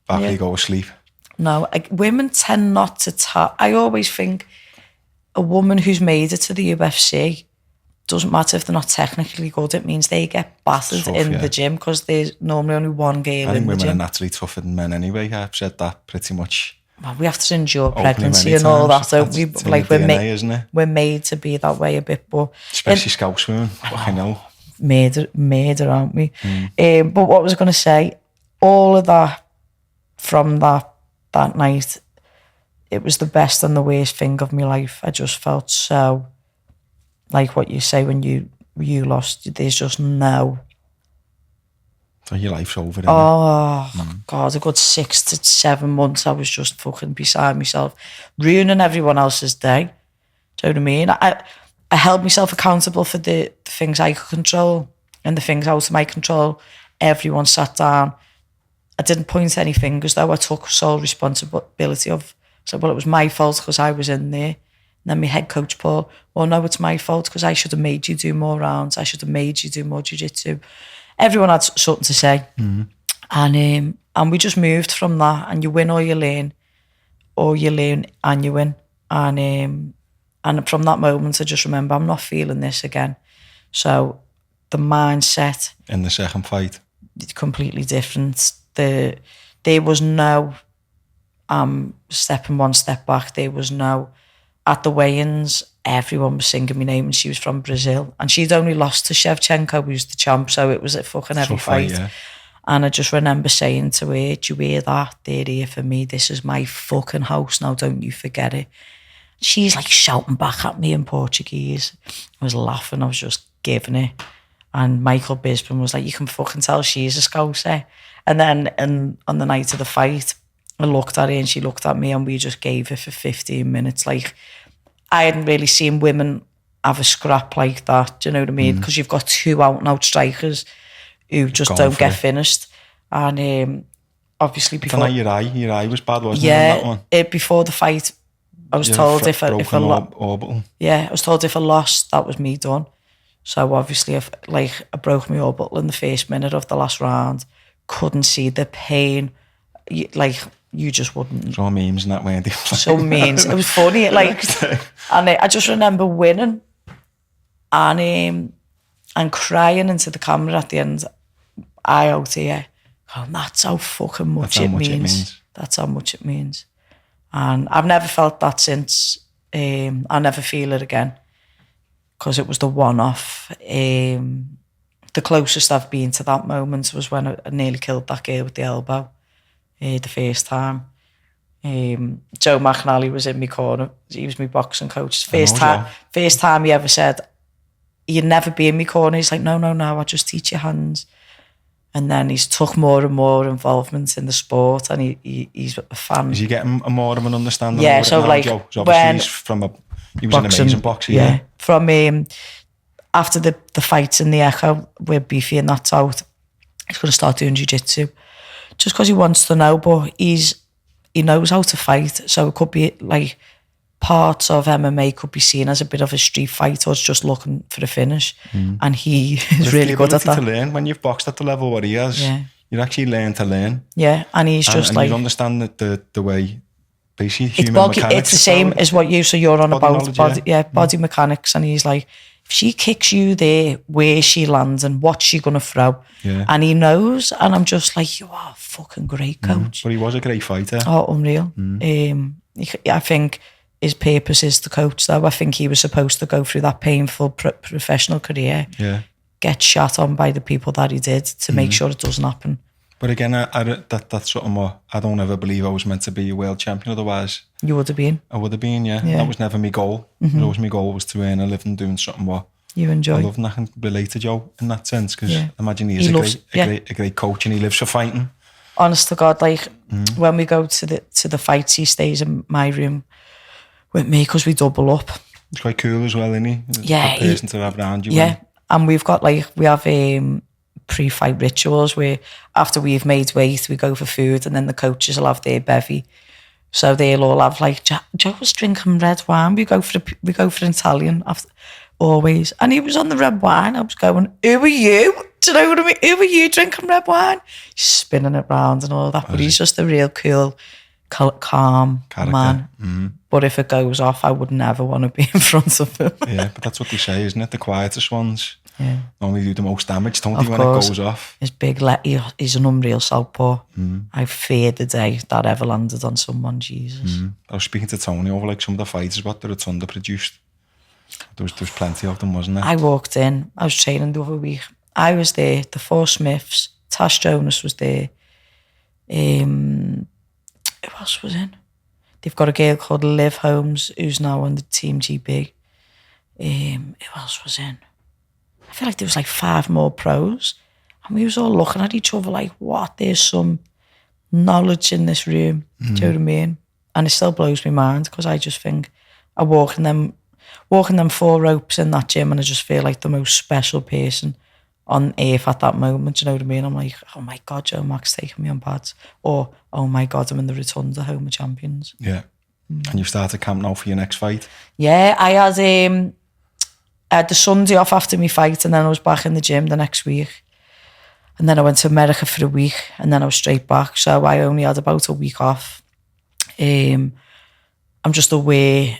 badly go asleep. No, women tend not to tap. I always think a woman who's made it to the UFC, doesn't matter if they're not technically good, it means they get battered the gym, because there's normally only one girl in the gym. I think women are naturally tougher than men anyway. I've said that pretty much. Well, we have to endure pregnancy and all that, don't we? Like, we're made to be that way a bit, but especially Scouse women. Fucking hell. Murder, aren't we? But what was I going to say? All of that from that night, it was the best and the worst thing of my life. I just felt so, like what you say when you lost, there's just no. So your life's over. God, a good 6 to 7 months I was just fucking beside myself, ruining everyone else's day. Do you know what I mean? I held myself accountable for the things I could control, and the things out of my control, everyone sat down. I didn't point any fingers, though. I took sole responsibility of, so, well, it was my fault because I was in there. And then my head coach, Paul, well, no, it's my fault because I should have made you do more rounds. I should have made you do more jiu-jitsu. Everyone had something to say. Mm-hmm. And we just moved from that, and you win or you learn and you win. And from that moment, I just remember, I'm not feeling this again. So the mindset... In the second fight? Completely different. There was no stepping one step back. There was no... At the weigh-ins, everyone was singing my name, and she was from Brazil. And she'd only lost to Shevchenko, who's the champ, so it was a fucking heavy fight. Yeah. And I just remember saying to her, do you hear that? They're here for me. This is my fucking house now, don't you forget it. She's like shouting back at me in Portuguese. I was laughing, I was just giving it. And Michael Bisping was like, you can fucking tell she's a Scouser. And then on the night of the fight, I looked at her and she looked at me, and we just gave it for 15 minutes. Like, I hadn't really seen women have a scrap like that. Do you know what I mean? Because you've got 2 out-and-out strikers who just don't get finished. And obviously before... Your eye was bad, wasn't it, in that one? Before the fight, I was told if I orbital. Yeah, I was told if I lost, that was me done. So obviously, I broke my orbital in the first minute of the last round. Couldn't see the pain. You just wouldn't. So memes and that, weren't they? So memes. It was funny. And I just remember winning and crying into the camera at the end. I out here. Oh, that's how fucking much it means. That's how much it means. And I've never felt that since. I'll never feel it again. Because it was the one-off. The closest I've been to that moment was when I nearly killed that girl with the elbow the first time. Joe McNally was in my corner. He was my boxing coach. First time he ever said, "You'd never be in my corner." He's like, no, I just teach you hands. And then he's took more and more involvement in the sport, and he's a fan. Is he getting more of an understanding? Yeah, so now, like Joe? Obviously he was boxing, an amazing boxer. Yeah. From after the fights in the Echo with Beefy and that's out, he's going to start doing jiu-jitsu just because he wants to know, but he knows how to fight, so it could be like parts of MMA could be seen as a bit of a street fight or it's just looking for the finish, and he is really good at that. To learn when you've boxed at the level where he has, you actually learn to learn. Yeah, and he's just and like you understand the way. Basically, human mechanics. It's the same as what you're on about body mechanics, and he's like, if she kicks you there, where she lands and what's she gonna throw, and he knows, and I'm just like, you are a fucking great coach. But he was a great fighter. Oh, unreal. I think his purpose is to coach, though. I think he was supposed to go through that painful professional career, get shot on by the people that he did to make sure it doesn't happen. But again, that's something what I don't ever believe I was meant to be a world champion. Otherwise, you would have been. I would have been, yeah. That was never my goal. Always my goal was to earn a living doing something what you enjoy. I love, and I can relate to Joe in that sense because I imagine he is a great coach and he lives for fighting. Honest to God, like when we go to the fights, he stays in my room with me because we double up. He's quite cool as well, isn't he? Yeah, a person to have around you. Yeah, and we have pre-fight rituals where after we've made weight, we go for food, and then the coaches will have their bevy. So they'll all have like, Joe's drinking red wine. We go for an Italian after, always. And he was on the red wine. I was going, who are you? Do you know what I mean? Who are you drinking red wine? He's spinning it round and all that. But he's just a real cool, calm character. Man. But if it goes off, I would never want to be in front of him. Yeah, but that's what they say, isn't it? The quietest ones normally do the most damage, don't they, when it goes off? He's big. He's an unreal southpaw. I feared the day that ever landed on someone, Jesus. I was speaking to Tony over like some of the fighters, what it's underproduced. There was plenty of them, wasn't there? I walked in, I was training the other week. I was there, the four Smiths, Tash Jonas was there. Who else was in? They've got a girl called Liv Holmes, who's now on the Team GB. Who else was in? I feel like there was like 5 more pros. And we was all looking at each other like, what? There's some knowledge in this room. Do you know what I mean? And it still blows my mind because I just think I walking them 4 ropes in that gym and I just feel like the most special person on earth at that moment. Do you know what I mean? I'm like, oh my God, Joe Mack's taking me on pads. Or, oh my God, I'm in the Rotunda, home of champions. Yeah. And you've started camp now for your next fight? Yeah, I had the Sunday off after my fight and then I was back in the gym the next week. And then I went to America for a week and then I was straight back. So I only had about a week off. I'm just aware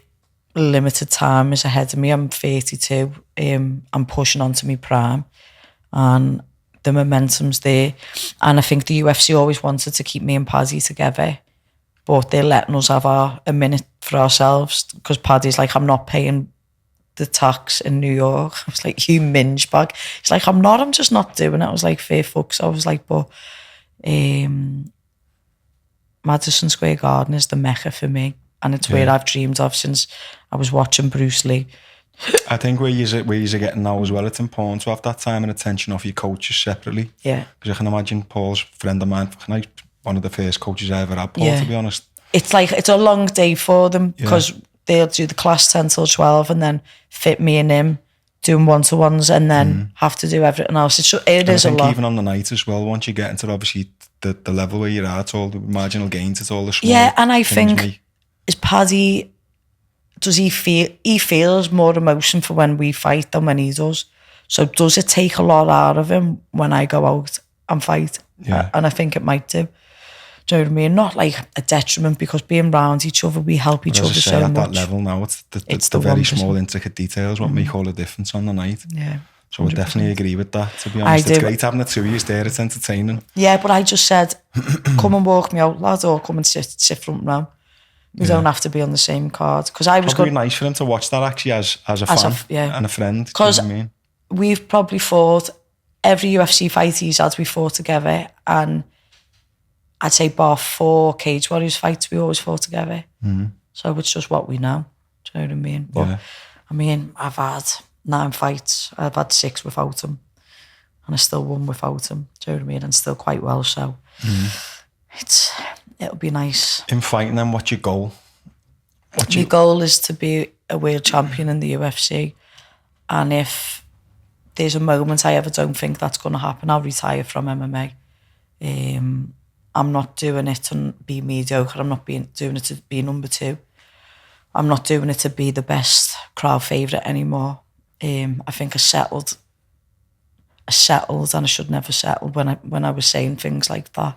limited time is ahead of me. I'm 32. I'm pushing on to my prime and the momentum's there. And I think the UFC always wanted to keep me and Paddy together, but they're letting us have a minute for ourselves because Paddy's like, I'm not paying the tax in New York. I was like, you minge bag. He's like, I'm just not doing it. I was like, fair fucks. I was like, but Madison Square Garden is the mecca for me. And it's where I've dreamed of since I was watching Bruce Lee. I think where you're getting now as well, it's important to have that time and attention off your coaches separately. Yeah. Because I can imagine Paul's friend of mine, one of the first coaches I ever had, Paul, to be honest. It's like, it's a long day for them because they'll do the class 10 till 12 and then fit me and him doing one-to-ones and then have to do everything else. It is a lot. Even on the night as well, once you get into obviously the level where you're at, all the marginal gains, it's all the small and I think, mate. is Paddy, does he feels more emotion for when we fight than when he does. So does it take a lot out of him when I go out and fight? Yeah. And I think it might do. Do you know what I mean? Not like a detriment, because being around each other, we help each other so much. At that level now, it's the very 1%. small intricate details what make all the difference on the night. Yeah. So I definitely agree with that, to be honest. It's great having the two of you there, it's entertaining. Yeah, but I just said, come and walk me out, lad, or come and sit front row. We don't have to be on the same card. Because I was probably nice for him to watch that actually as a fan and a friend. Because I mean? We've probably fought, every UFC fight he's had, we fought together, and I'd say bar 4 Cage Warriors fights, we always fought together. So it's just what we know. Do you know what I mean? But I mean, I've had 9 fights. I've had 6 without him, and I still won without him. Do you know what I mean? And still quite well. So it'll be nice. In fighting them, what's your goal? My goal is to be a world champion in the UFC, and if there's a moment I ever don't think that's going to happen, I'll retire from MMA. I'm not doing it to be mediocre. I'm not doing it to be number 2. I'm not doing it to be the best crowd favourite anymore. I think I settled, and I should never settle when I was saying things like that.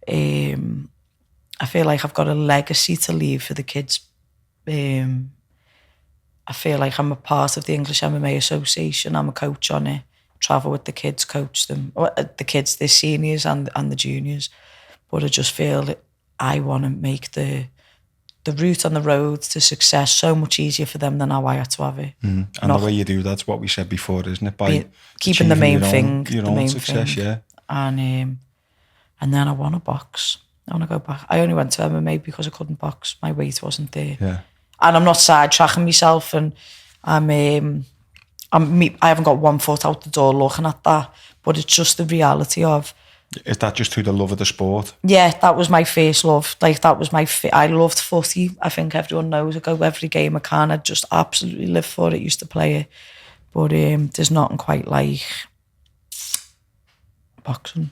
I feel like I've got a legacy to leave for the kids. I feel like I'm a part of the English MMA Association. I'm a coach on it. Travel with the kids, coach them. The kids, the seniors and the juniors. But I just feel that I want to make the route on the road to success so much easier for them than how I had to have it. And the way you do that's what we said before, isn't it? By keeping the main thing, your own success, yeah. And then I want to box. I want to go back. I only went to MMA because I couldn't box. My weight wasn't there. Yeah. And I'm not sidetracking myself, and I haven't got one foot out the door looking at that. But it's just the reality of. Is that just through the love of the sport? Yeah, that was my first love. Like, that was I loved footy. I think everyone knows. I go every game I can. I just absolutely live for it. Used to play it. But there's nothing quite like boxing.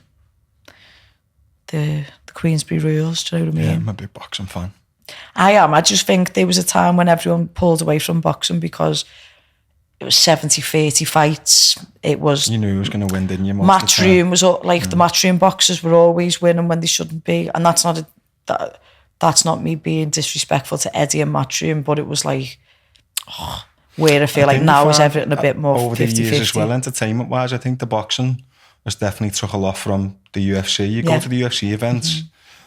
The Queensberry rules, do you know what I mean? Yeah, I'm a big boxing fan. I am. I just think there was a time when everyone pulled away from boxing because it was 70-30 fights. It was... You knew who was going to win, didn't you? Matchroom was like the matchroom boxers were always winning when they shouldn't be, and that's not me being disrespectful to Eddie and Matchroom, but it was like where I feel like now is everything a bit more 50-50. Over the years as well, entertainment-wise, I think the boxing has definitely took a lot from the UFC. You go to the UFC events.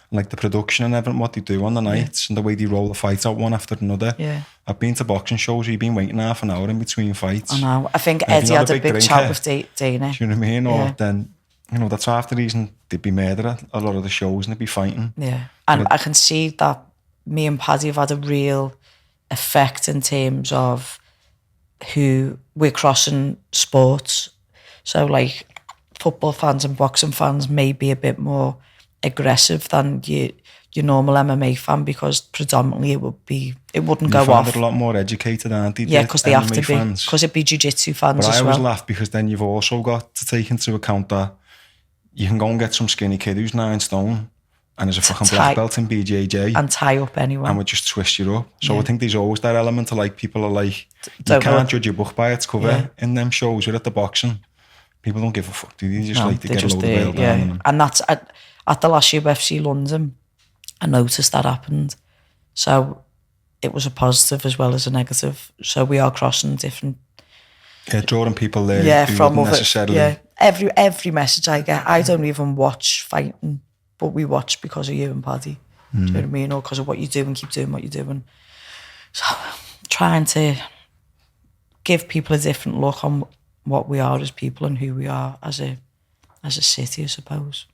Like the production and everything, what they do on the nights and the way they roll the fights out one after another. Yeah. I've been to boxing shows where you've been waiting half an hour in between fights. I know. I think Eddie had a big chat with Dana. Do you know what I mean? Or then, that's half the reason they'd be mad at a lot of the shows and they'd be fighting. Yeah. And I can see that me and Paddy have had a real effect in terms of who we're crossing sports. So like football fans and boxing fans may be a bit more aggressive than your normal MMA fan, because predominantly it wouldn't go off. They're a lot more educated, aren't they? Yeah, because they have to be, because it'd be jiu-jitsu fans but as well. I always laugh because then you've also got to take into account that you can go and get some skinny kid who's 9 stone and is a fucking black belt in BJJ and tie up anyone and would just twist you up. So I think there's always that element of like, people are like, you can't judge a book by its cover in them shows. We're at the boxing, people don't give a fuck, do they? They just like to get a load of bail down them. And that's at the last UFC London, I noticed that happened. So it was a positive as well as a negative. So we are crossing different... Yeah, drawing people there who from wouldn't necessarily... Yeah, every message I get, I don't even watch fighting, but we watch because of you and Paddy. Do you know what I mean? Or because of what you do and keep doing what you're doing. So trying to give people a different look on what we are as people and who we are as a city, I suppose.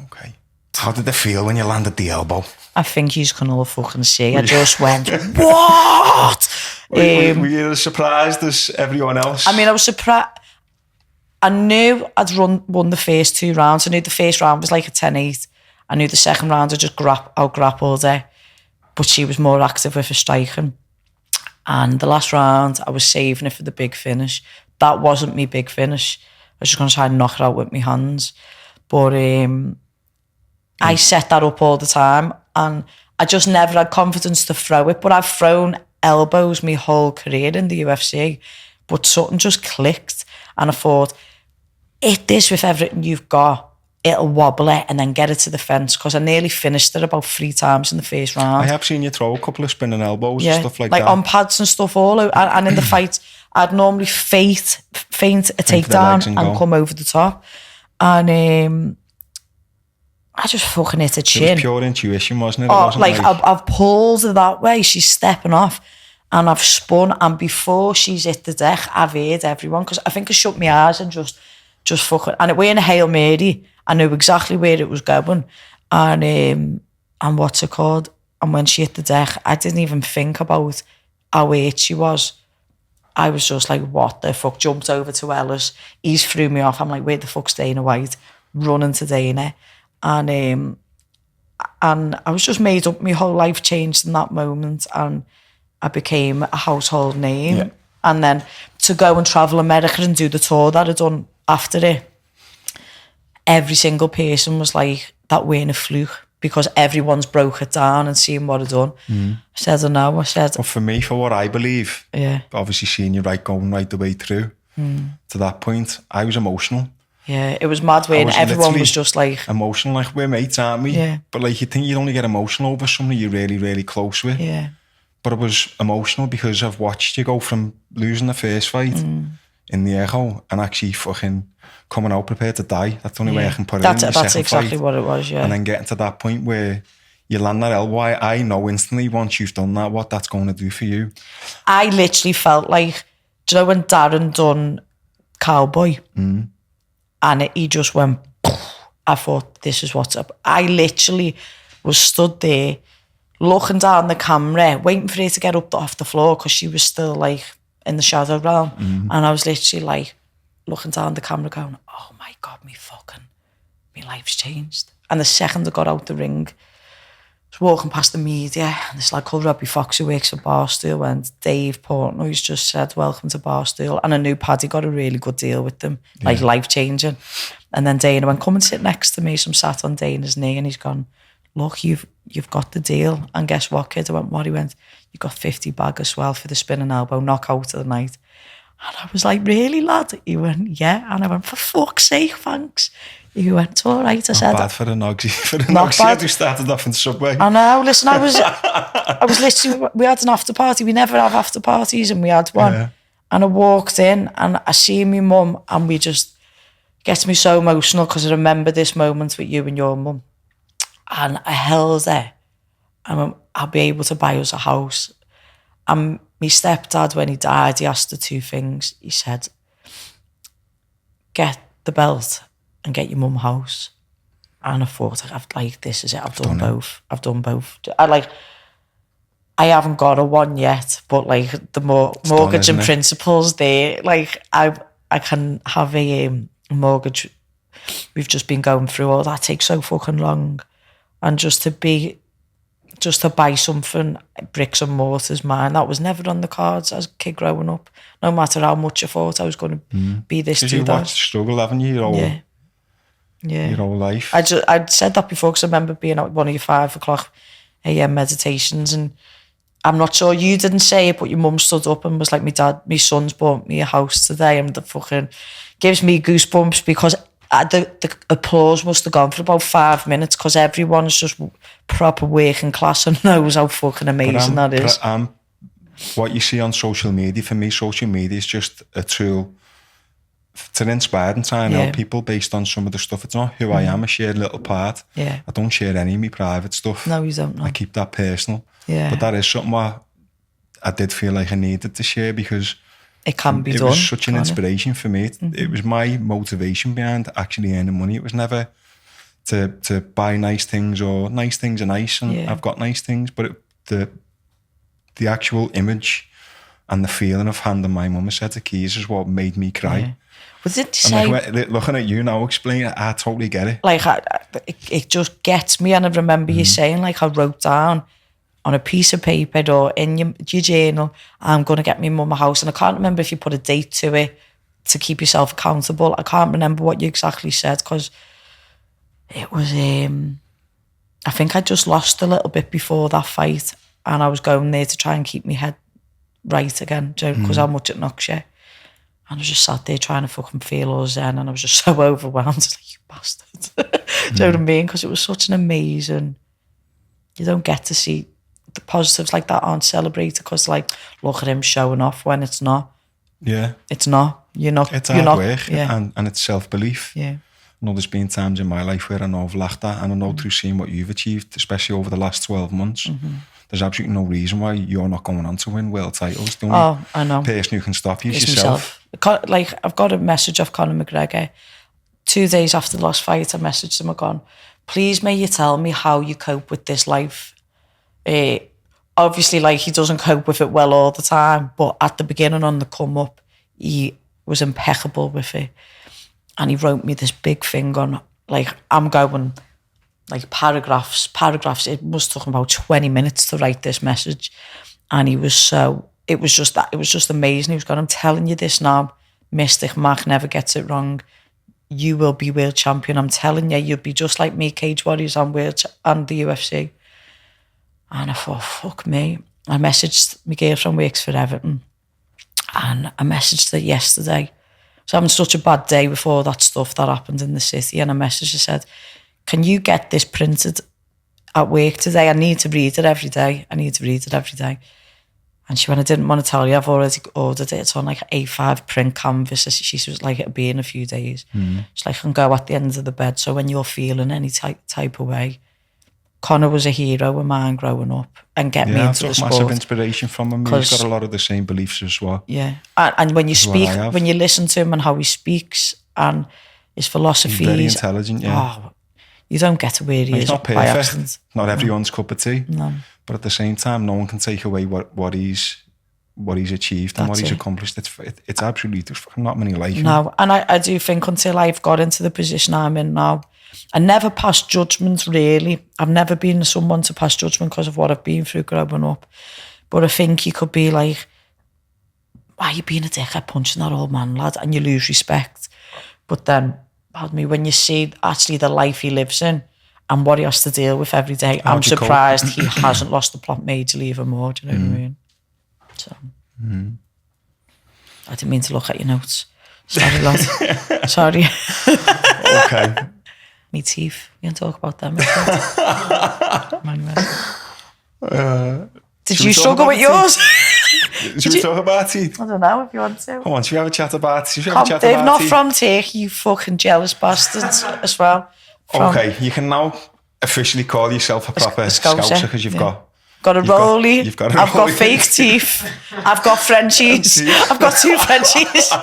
Okay. How did it feel when you landed the elbow? I think you can all fucking see. I just went, what? Were you as surprised as everyone else? I mean, I was surprised. I knew I'd won the first 2 rounds. I knew the first round was like a 10-8. I knew the second round I just out-grappled her. But she was more active with her striking. And the last round, I was saving it for the big finish. That wasn't my big finish. I was just going to try and knock it out with my hands. But I set that up all the time, and I just never had confidence to throw it. But I've thrown elbows my whole career in the UFC, but something just clicked, and I thought, hit this with everything you've got. It'll wobble it and then get it to the fence, because I nearly finished it about 3 times in the first round. I have seen you throw a couple of spinning elbows and stuff like that. Like on pads and stuff all over. And in the fight, I'd normally feint a takedown and come over the top. And I just fucking hit her chin. It was pure intuition, wasn't it? Oh, wasn't like I've pulled her that way. She's stepping off. And I've spun. And before she's hit the deck, I've heard everyone. Because I think I shut my eyes and just fucking... And it weren't a Hail Mary. I knew exactly where it was going. And what's it called? And when she hit the deck, I didn't even think about how hurt she was. I was just like, what the fuck? Jumped over to Ellis. He's threw me off. I'm like, where the fuck's Dana White? Running to Dana. And I was just made up. My whole life changed in that moment. And I became a household name. Yeah. And then to go and travel America and do the tour that I'd done after it, every single person was like, that weren't a fluke, because everyone's broke it down and seen what I'd done. I said, I know. I said... Well, for me, for what I believe, yeah, obviously seeing you going right the way through to that point, I was emotional. Yeah, it was mad when everyone was just like... Emotional, like, we're mates, aren't we? Yeah. But like, you think you'd only get emotional over somebody you're really, really close with. Yeah. But it was emotional because I've watched you go from losing the first fight in the Echo and actually fucking coming out prepared to die. That's the only way I can put it in. That's exactly what it was, yeah. And then getting to that point where you land that elbow, I know instantly once you've done that, what that's going to do for you. I literally felt like, do you know when Darren done Cowboy? And he just went, I thought, this is what's up. I literally was stood there looking down the camera, waiting for her to get up off the floor, because she was still like in the shadow realm. And I was literally like looking down the camera going, oh my God, my life's changed. And the second I got out the ring, I was walking past the media, and this lad called Robbie Fox who works at Barstool, and Dave Portnoy's just said, welcome to Barstool. And I knew Paddy got a really good deal with them, like life-changing. And then Dana went, come and sit next to me. So I'm sat on Dana's knee, and he's gone, look, you've got the deal. And guess what, kid? I went, what? He went, you got 50 bag as well for the spinning elbow, knockout of the night. And I was like, really, lad? He went, yeah. And I went, for fuck's sake, thanks. He went, it's all right. I said, bad for the Nogsy. For the Nogsy who started off in the subway. I know, listen, I was literally, we had an after party. We never have after parties, and we had one. Yeah. And I walked in, and I see my mum, and we just, gets me so emotional, because I remember this moment with you and your mum. And I held her. I went, I'll be able to buy us a house. And my stepdad, when he died, he asked the 2 things. He said, get the belt and get your mum a house. And I thought, this is it. I've done both. I've done both. I haven't got a one yet, but like the mortgage and principles there, like I can have a mortgage. We've just been going through all that. It takes so fucking long. And just to buy something, bricks and mortars, mine, that was never on the cards as a kid growing up. No matter how much I thought I was going to be this, do that. Because you watched struggle, haven't you? Your whole life. I'd said that before, because I remember being at one of your 5 o'clock a.m. meditations, and I'm not sure you didn't say it, but your mum stood up and was like, my son's bought me a house today, and the fucking gives me goosebumps, because the applause must have gone for about 5 minutes, because everyone's just proper working class and knows how fucking amazing that is. What you see on social media, for me, social media is just a tool to inspire and try and help people based on some of the stuff. It's not who I am. I share a little part. I don't share any of my private stuff. No, you don't. No. I keep that personal. But that is something I did feel like I needed to share, because it can be done. It was such an inspiration for me. It was my motivation behind actually earning money. It was never to buy nice things, or nice things are nice, and I've got nice things, but the actual image and the feeling of handing my mum a set of keys is what made me cry. Was it to say, like, looking at you now, explain it, I totally get it. Like, it just gets me. And I remember you saying, like, I wrote down on a piece of paper or in your journal, I'm going to get my mum a house. And I can't remember if you put a date to it to keep yourself accountable. I can't remember what you exactly said because it was, I think I just lost a little bit before that fight and I was going there to try and keep my head right again because how much it knocks you. And I was just sat there trying to fucking feel all zen and I was just so overwhelmed. It's like, you bastard. Do you know what I mean? Because it was such an amazing, you don't get to see the positives like that aren't celebrated because like, look at him showing off when it's not. Yeah. It's not. You're not. It's hard work and it's self-belief. Yeah. I know there's been times in my life where I know I've lacked that and I know through seeing what you've achieved, especially over the last 12 months, there's absolutely no reason why you're not going on to win world titles. The only I know. person who can stop you is yourself. Like, I've got a message off Conor McGregor. 2 days after the last fight, I messaged him, I gone, please may you tell me how you cope with this life. Obviously, like, he doesn't cope with it well all the time, but at the beginning on the come up, he was impeccable with it. And he wrote me this big thing on, like, I'm going, like, paragraphs. It must have taken about 20 minutes to write this message. And he was so, it was just amazing. He was going, I'm telling you this now, Mystic Mac never gets it wrong. You will be world champion. I'm telling you, you'll be just like me, Cage Warriors and the UFC. And I thought, fuck me. I messaged my girlfriend works for Everton. And I messaged her yesterday. So having such a bad day before that stuff that happened in the city. And I messaged her, said, can you get this printed at work today? I need to read it every day. And she went, I didn't want to tell you, I've already ordered it. It's on like A5 print canvas. She was like, it'll be in a few days. It's like, I can go at the end of the bed. So when you're feeling any type of way, Conor was a hero of mine growing up and get me into the sport. Massive inspiration from him. He's got a lot of the same beliefs as well. Yeah. And when you speak, when you listen to him and how he speaks and his philosophies. He's very intelligent, yeah. Oh, you don't get to where he is. He's not perfect. Not everyone's cup of tea. No. But at the same time, no one can take away what he's achieved and what he's accomplished. It's absolutely, there's fucking not many like him. No, and I do think until I've got into the position I'm in now, I never passed judgment really. I've never been someone to pass judgment because of what I've been through growing up. But I think you could be like, why are you being a dickhead punching that old man, lad? And you lose respect. But then, pardon me, when you see actually the life he lives in and what he has to deal with every day, I'm surprised he hasn't lost the plot majorly even more. Do you know what I mean? So, I didn't mean to look at your notes. Sorry, lad. Sorry. Okay. Me teeth. You can talk about them. Did you struggle with yours? Should we talk about teeth? I don't know if you want to. Come on, should we have a chat about teeth? They're not from Turkey, you fucking jealous bastards as well. Okay, you can now officially call yourself a proper scouser because you've got a rollie. I've got fake teeth. I've got Frenchies. I've got 2 Frenchies.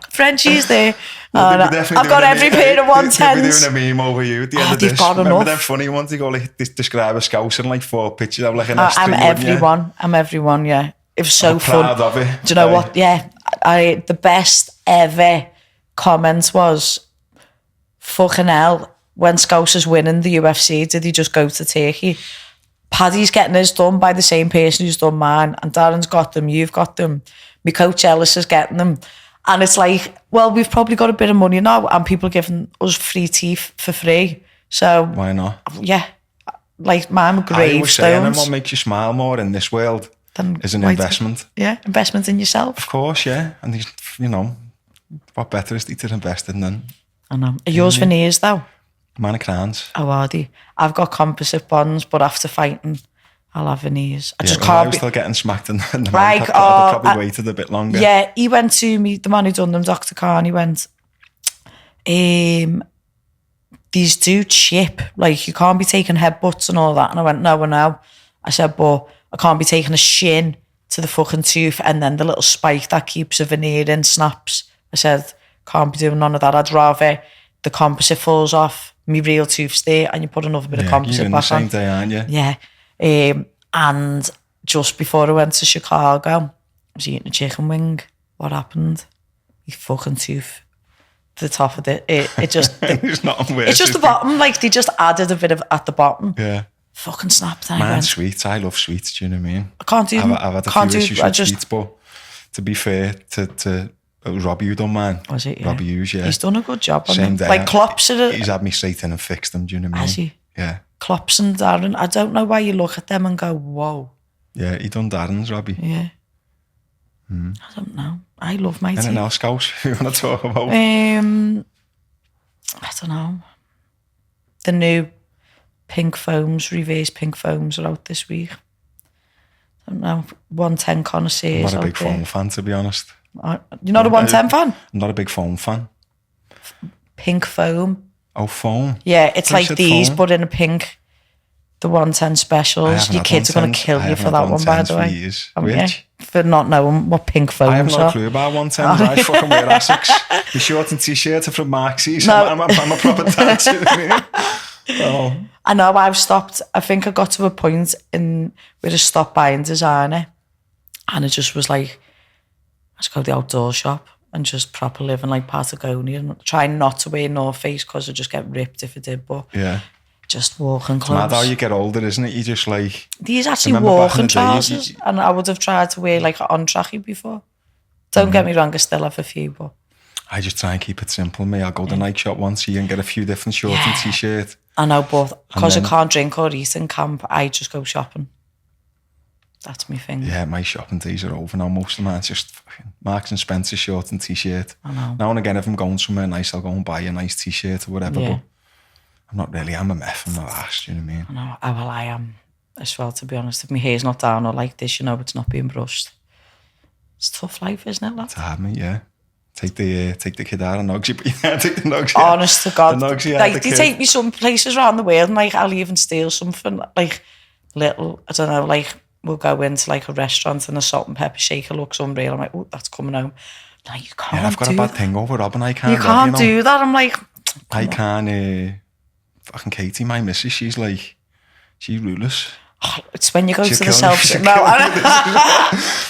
Frenchies there. I've got every pair of 110s. They'll be doing a meme over you at the end of this. Remember them funny ones? They go like, describe a scouser in like 4 pictures of like an S3. I'm everyone, yeah. It was so fun. Proud of it. Do you know what? Yeah. The best ever comment was, fucking hell, when Scousers winning the UFC, did he just go to Turkey? Paddy's getting his done by the same person who's done mine, and Darren's got them, you've got them. My coach Ellis is getting them. And it's like, well, we've probably got a bit of money now and people are giving us free teeth for free. So why not? Yeah. Like mine were gravestones. I was saying, what makes you smile more in this world is an investment. Yeah, investment in yourself. Of course, yeah. And you know, what better is to invest in than... I know. Are yours veneers though? Mine are crayons. Oh, are they? I've got composite bonds, but after fighting, I'll have veneers. I just can't. I was still getting smacked in the right, mouth. I probably waited a bit longer. Yeah, he went to me, the man who done them, Dr. Khan, he went, these do chip. Like, you can't be taking headbutts and all that. And I went, no. I said, but I can't be taking a shin to the fucking tooth and then the little spike that keeps a veneer in snaps. I said, can't be doing none of that. I'd rather the composite falls off, me real tooth's there, and you put another bit of composite back on. You're in the same day, aren't you? Yeah. And just before I went to Chicago, I was eating a chicken wing. What happened? He fucking tooth to the top of it. It just... It's not weird. It's just the bottom. Like, they just added a bit of at the bottom. Yeah. fucking snapped. And Man, sweets. I love sweets. Do you know what I mean? I can't do them. I've had a few issues with sweets, but to be fair to Robbie, who done mine. Was it? Yeah. Robbie Hughes, yeah. He's done a good job on Same them. day. Like Klopp's He's had me straight in and fixed them. Do you know what I mean? Has he? Yeah. Klopp's and Darren. I don't know why you look at them and go, whoa. Yeah, he done Darren's, Robbie. Yeah. I don't know. I love my teeth. Anything else, Scouse, you want to talk about? I don't know. The new pink foams, reverse pink foams are out this week. I don't know. 110 connoisseurs. I'm not a big foam fan, to be honest. You're not a 110 fan? I'm not a big foam fan. Pink foam. Oh, foam. Yeah, it's like these, foam. but in a pink. The 110 specials. Your kids are going to kill you for that one, by the way. Which? For not knowing what pink foams are. I have no clue about 110s. I fucking wear Asics. My short and t-shirt are from Marxies. No. I'm a proper dancer. Oh. I know, I've stopped. I think I got to a point where I stopped buying designer, and it just was like, let's go to the outdoor shop and just proper live in like Patagonia and try not to wear North Face because I just get ripped if I did, but yeah. Just walking clothes. It's mad how you get older, isn't it? You just like... These actually walking trousers, and I would have tried to wear like an on-trackie before. Don't get me wrong, I still have a few, but... I just try and keep it simple, me. I'll go to Nike shop once a year and get a few different shorts and t-shirt. I know, but because I can't drink or eat in camp, I just go shopping. That's my thing. Yeah, my shopping days are over now. Most of mine's just fucking Marks and Spencer short and t-shirt. I know. Now and again, if I'm going somewhere nice, I'll go and buy a nice t-shirt or whatever, but I'm not really, I'm a meth from my ass, do you know what I mean? I know, well, I am as well, to be honest. If my hair's not down or like this, you know, it's not being brushed. It's a tough life, isn't it, lad? It's hard, mate, yeah. Take the kid out of Nogsy, but yeah, take the Nogsy. Honest to God. The Nogsy like, they take me some places around the world and like, I'll even steal something, like, little, I don't know, like, we'll go into like a restaurant and a salt and pepper shaker looks unreal. I'm like, oh, that's coming home. Like, you can't do that. I've got a bad thing over Rob and I can't. You can't do that. I'm like... I can't... fucking Katie, my missus, she's ruthless. Oh, it's when you go to the self... No,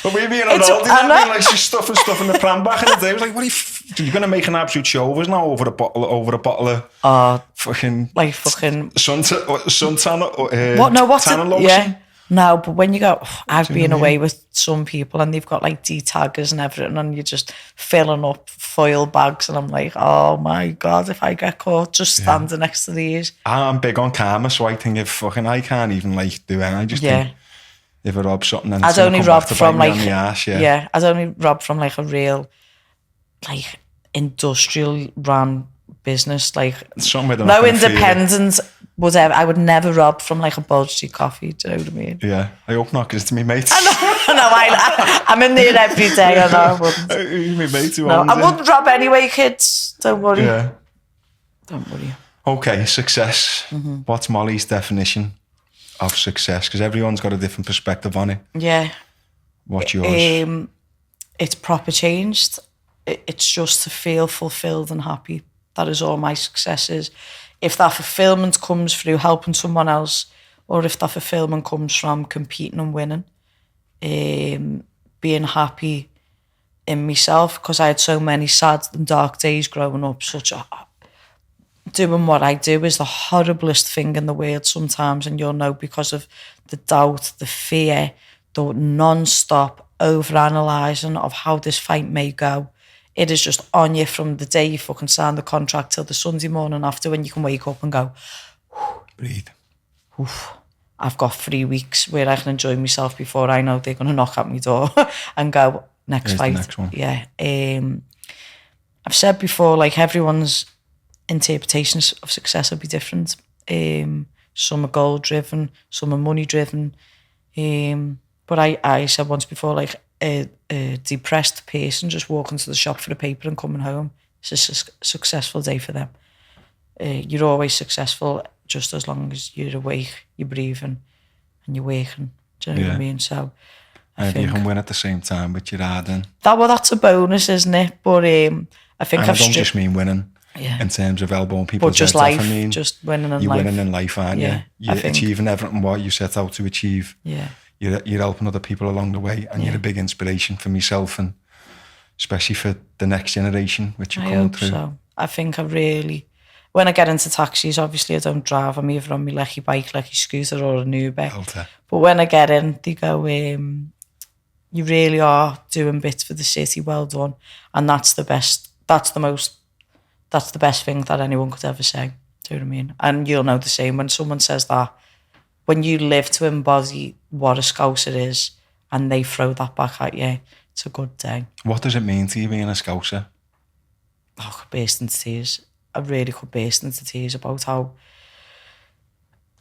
but we being an old, like she's stuffing stuff in the pram back in the day. I was like, what are you going to make an absolute show of us now over a bottle of fucking... Like fucking... Suntan... What? No, what's tannin it? lotion? Yeah. No, but when you go... I've been away with some people and they've got like D-taggers and everything and you're just filling up foil bags and I'm like, oh my God, if I get caught just standing next to these. I'm big on karma, so I think if I can't even like do anything. I just think if I rob something then I'd only rob from like... Ass, I'd only rob from like a real like industrial run business, like no independent whatever. I would never rob from like a Bulge Tea Coffee, do you know what I mean? Yeah, I hope not, because it's me mates. I know, I'm in there every day. I know I wouldn't. Who's me mate who I wouldn't rob anyway, kids, don't worry. Yeah. Don't worry. Okay, success. What's Molly's definition of success? Because everyone's got a different perspective on it. Yeah. What's yours? It's proper changed. It's just to feel fulfilled and happy. That is all my success is. If that fulfillment comes through helping someone else, or if that fulfillment comes from competing and winning, being happy in myself, because I had so many sad and dark days growing up. Doing what I do is the horriblest thing in the world sometimes, and you'll know, because of the doubt, the fear, the non-stop over-analysing of how this fight may go. It is just on you from the day you fucking sign the contract till the Sunday morning after, when you can wake up and go, breathe. Oof. I've got 3 weeks where I can enjoy myself before I know they're going to knock at my door and go, next fight. The next one. Yeah. I've said before, like, everyone's interpretations of success will be different. Some are goal driven, some are money driven. But I said once before, like, a depressed person just walking to the shop for a paper and coming home, it's a successful day for them. You're always successful just as long as you're awake, you're breathing, and you're working. Do you know what I mean? So, and if you can win at the same time, but you're adding. That's a bonus, isn't it? But I think I don't just mean winning in terms of elbowing people's heads off. I mean, just winning in life. You're winning in life, aren't you? You're achieving everything what you set out to achieve. Yeah. You're helping other people along the way, and you're a big inspiration for myself, and especially for the next generation, which you're coming through. So I think I really when I get into taxis, obviously I don't drive. I'm either on my lecky bike, lecky scooter, or an Uber. Belter. But when I get in, they go, you really are doing bits for the city, well done. And that's the best, that's the best thing that anyone could ever say. Do you know what I mean? And you'll know the same when someone says that, when you live to embody what a Scouser is and they throw that back at you, it's a good day. What does it mean to you being a Scouser? I could burst into tears. I really could burst into tears about how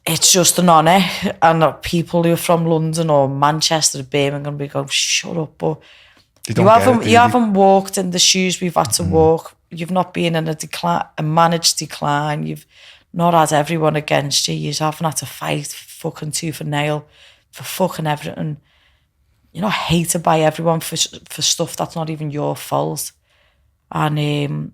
it's just an honour, and people who are from London or Manchester or Birmingham be going, shut up, but you haven't walked in the shoes we've had to walk. You've not been in a managed decline. You've not had everyone against you. You haven't had to fight fucking tooth and nail for fucking everything. You're not hated by everyone for stuff that's not even your fault. And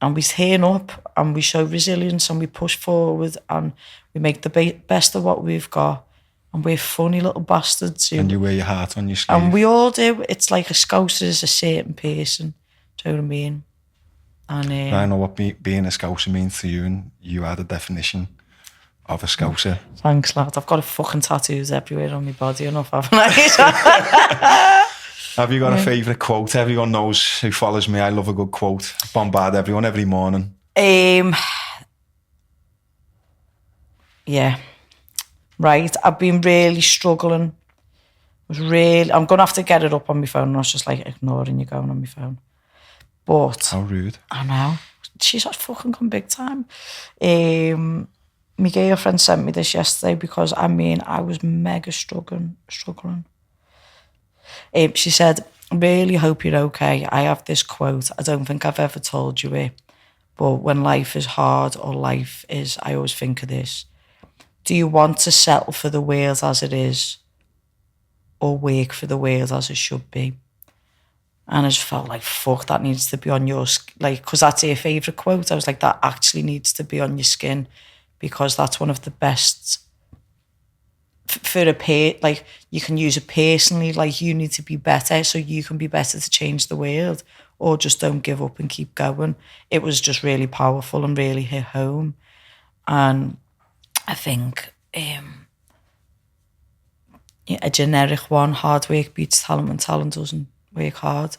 we turn up and we show resilience and we push forward and we make the best of what we've got. And we're funny little bastards. And you wear your heart on your sleeve. And we all do. It's like a Scouser is a certain person. Do you know what I mean? And I know what being a Scouser means to you, and you are the definition of a Scouser. Thanks, lad. I've got fucking tattoos everywhere on my body enough, haven't I? Have you got a favourite quote? Everyone knows who follows me. I love a good quote. Bombard everyone every morning. Yeah. Right. I've been really struggling. I'm going to have to get it up on my phone. And I was just like ignoring you going on my phone. But how rude. I know. She's fucking gone big time. My girlfriend sent me this yesterday because, I was mega struggling. She said, I really hope you're okay. I have this quote. I don't think I've ever told you it. But when life is hard I always think of this. Do you want to settle for the world as it is or work for the world as it should be? And I just felt like, fuck, that needs to be on your, because that's her favourite quote. I was like, that actually needs to be on your skin, because that's one of the best for you can use it personally, like you need to be better so you can be better to change the world, or just don't give up and keep going. It was just really powerful and really hit home. And I think a generic one, hard work beats talent when talent doesn't work hard.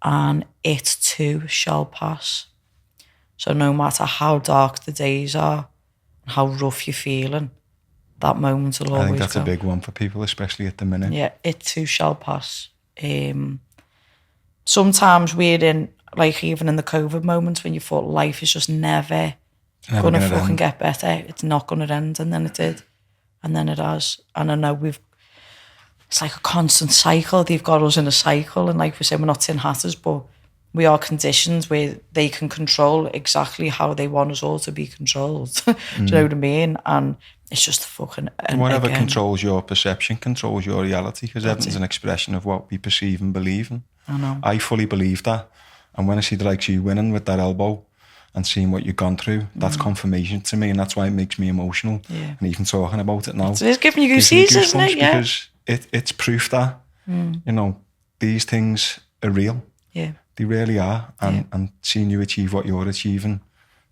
And it too shall pass. So no matter how dark the days are and how rough you're feeling, that moment will always I think that's go. a big one for people, especially at the minute. Yeah, it too shall pass. Sometimes we're in, even in the COVID moments when you thought life is just never going to fucking get better. It's not going to end. And then it did. And then it has. And I know it's like a constant cycle. They've got us in a cycle. And like we say, we're not tin hatters, but we are conditioned where they can control exactly how they want us all to be controlled. Do you know what I mean? And it's just fucking... Whatever controls your perception controls your reality, because everything's an expression of what we perceive and believe in. I know. I fully believe that. And when I see the likes of you winning with that elbow and seeing what you've gone through, that's confirmation to me, and that's why it makes me emotional. Yeah. And even talking about it now. It's giving you goosebumps, isn't it? Yeah. Because it's proof that, these things are real. Yeah. They really are. And seeing you achieve what you're achieving,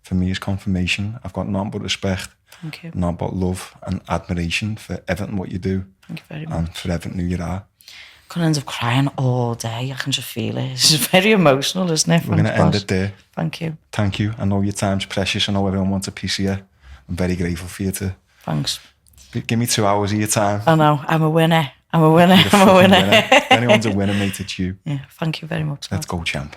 for me, is confirmation. I've got nothing but respect. Thank you. Nothing but love and admiration for everything what you do. Thank you very much. And for everything who you are. I could end up crying all day. I can just feel it. It's very emotional, isn't it? We're going to end it there. Thank you. Thank you. I know your time's precious. I know everyone wants a piece of you. I'm very grateful for you to... Thanks. Give me 2 hours of your time. I know. I'm a winner. I'm a winner. I'm a winner. If anyone's a winner, mate, it's you. Yeah, thank you very much. Let's go, champ.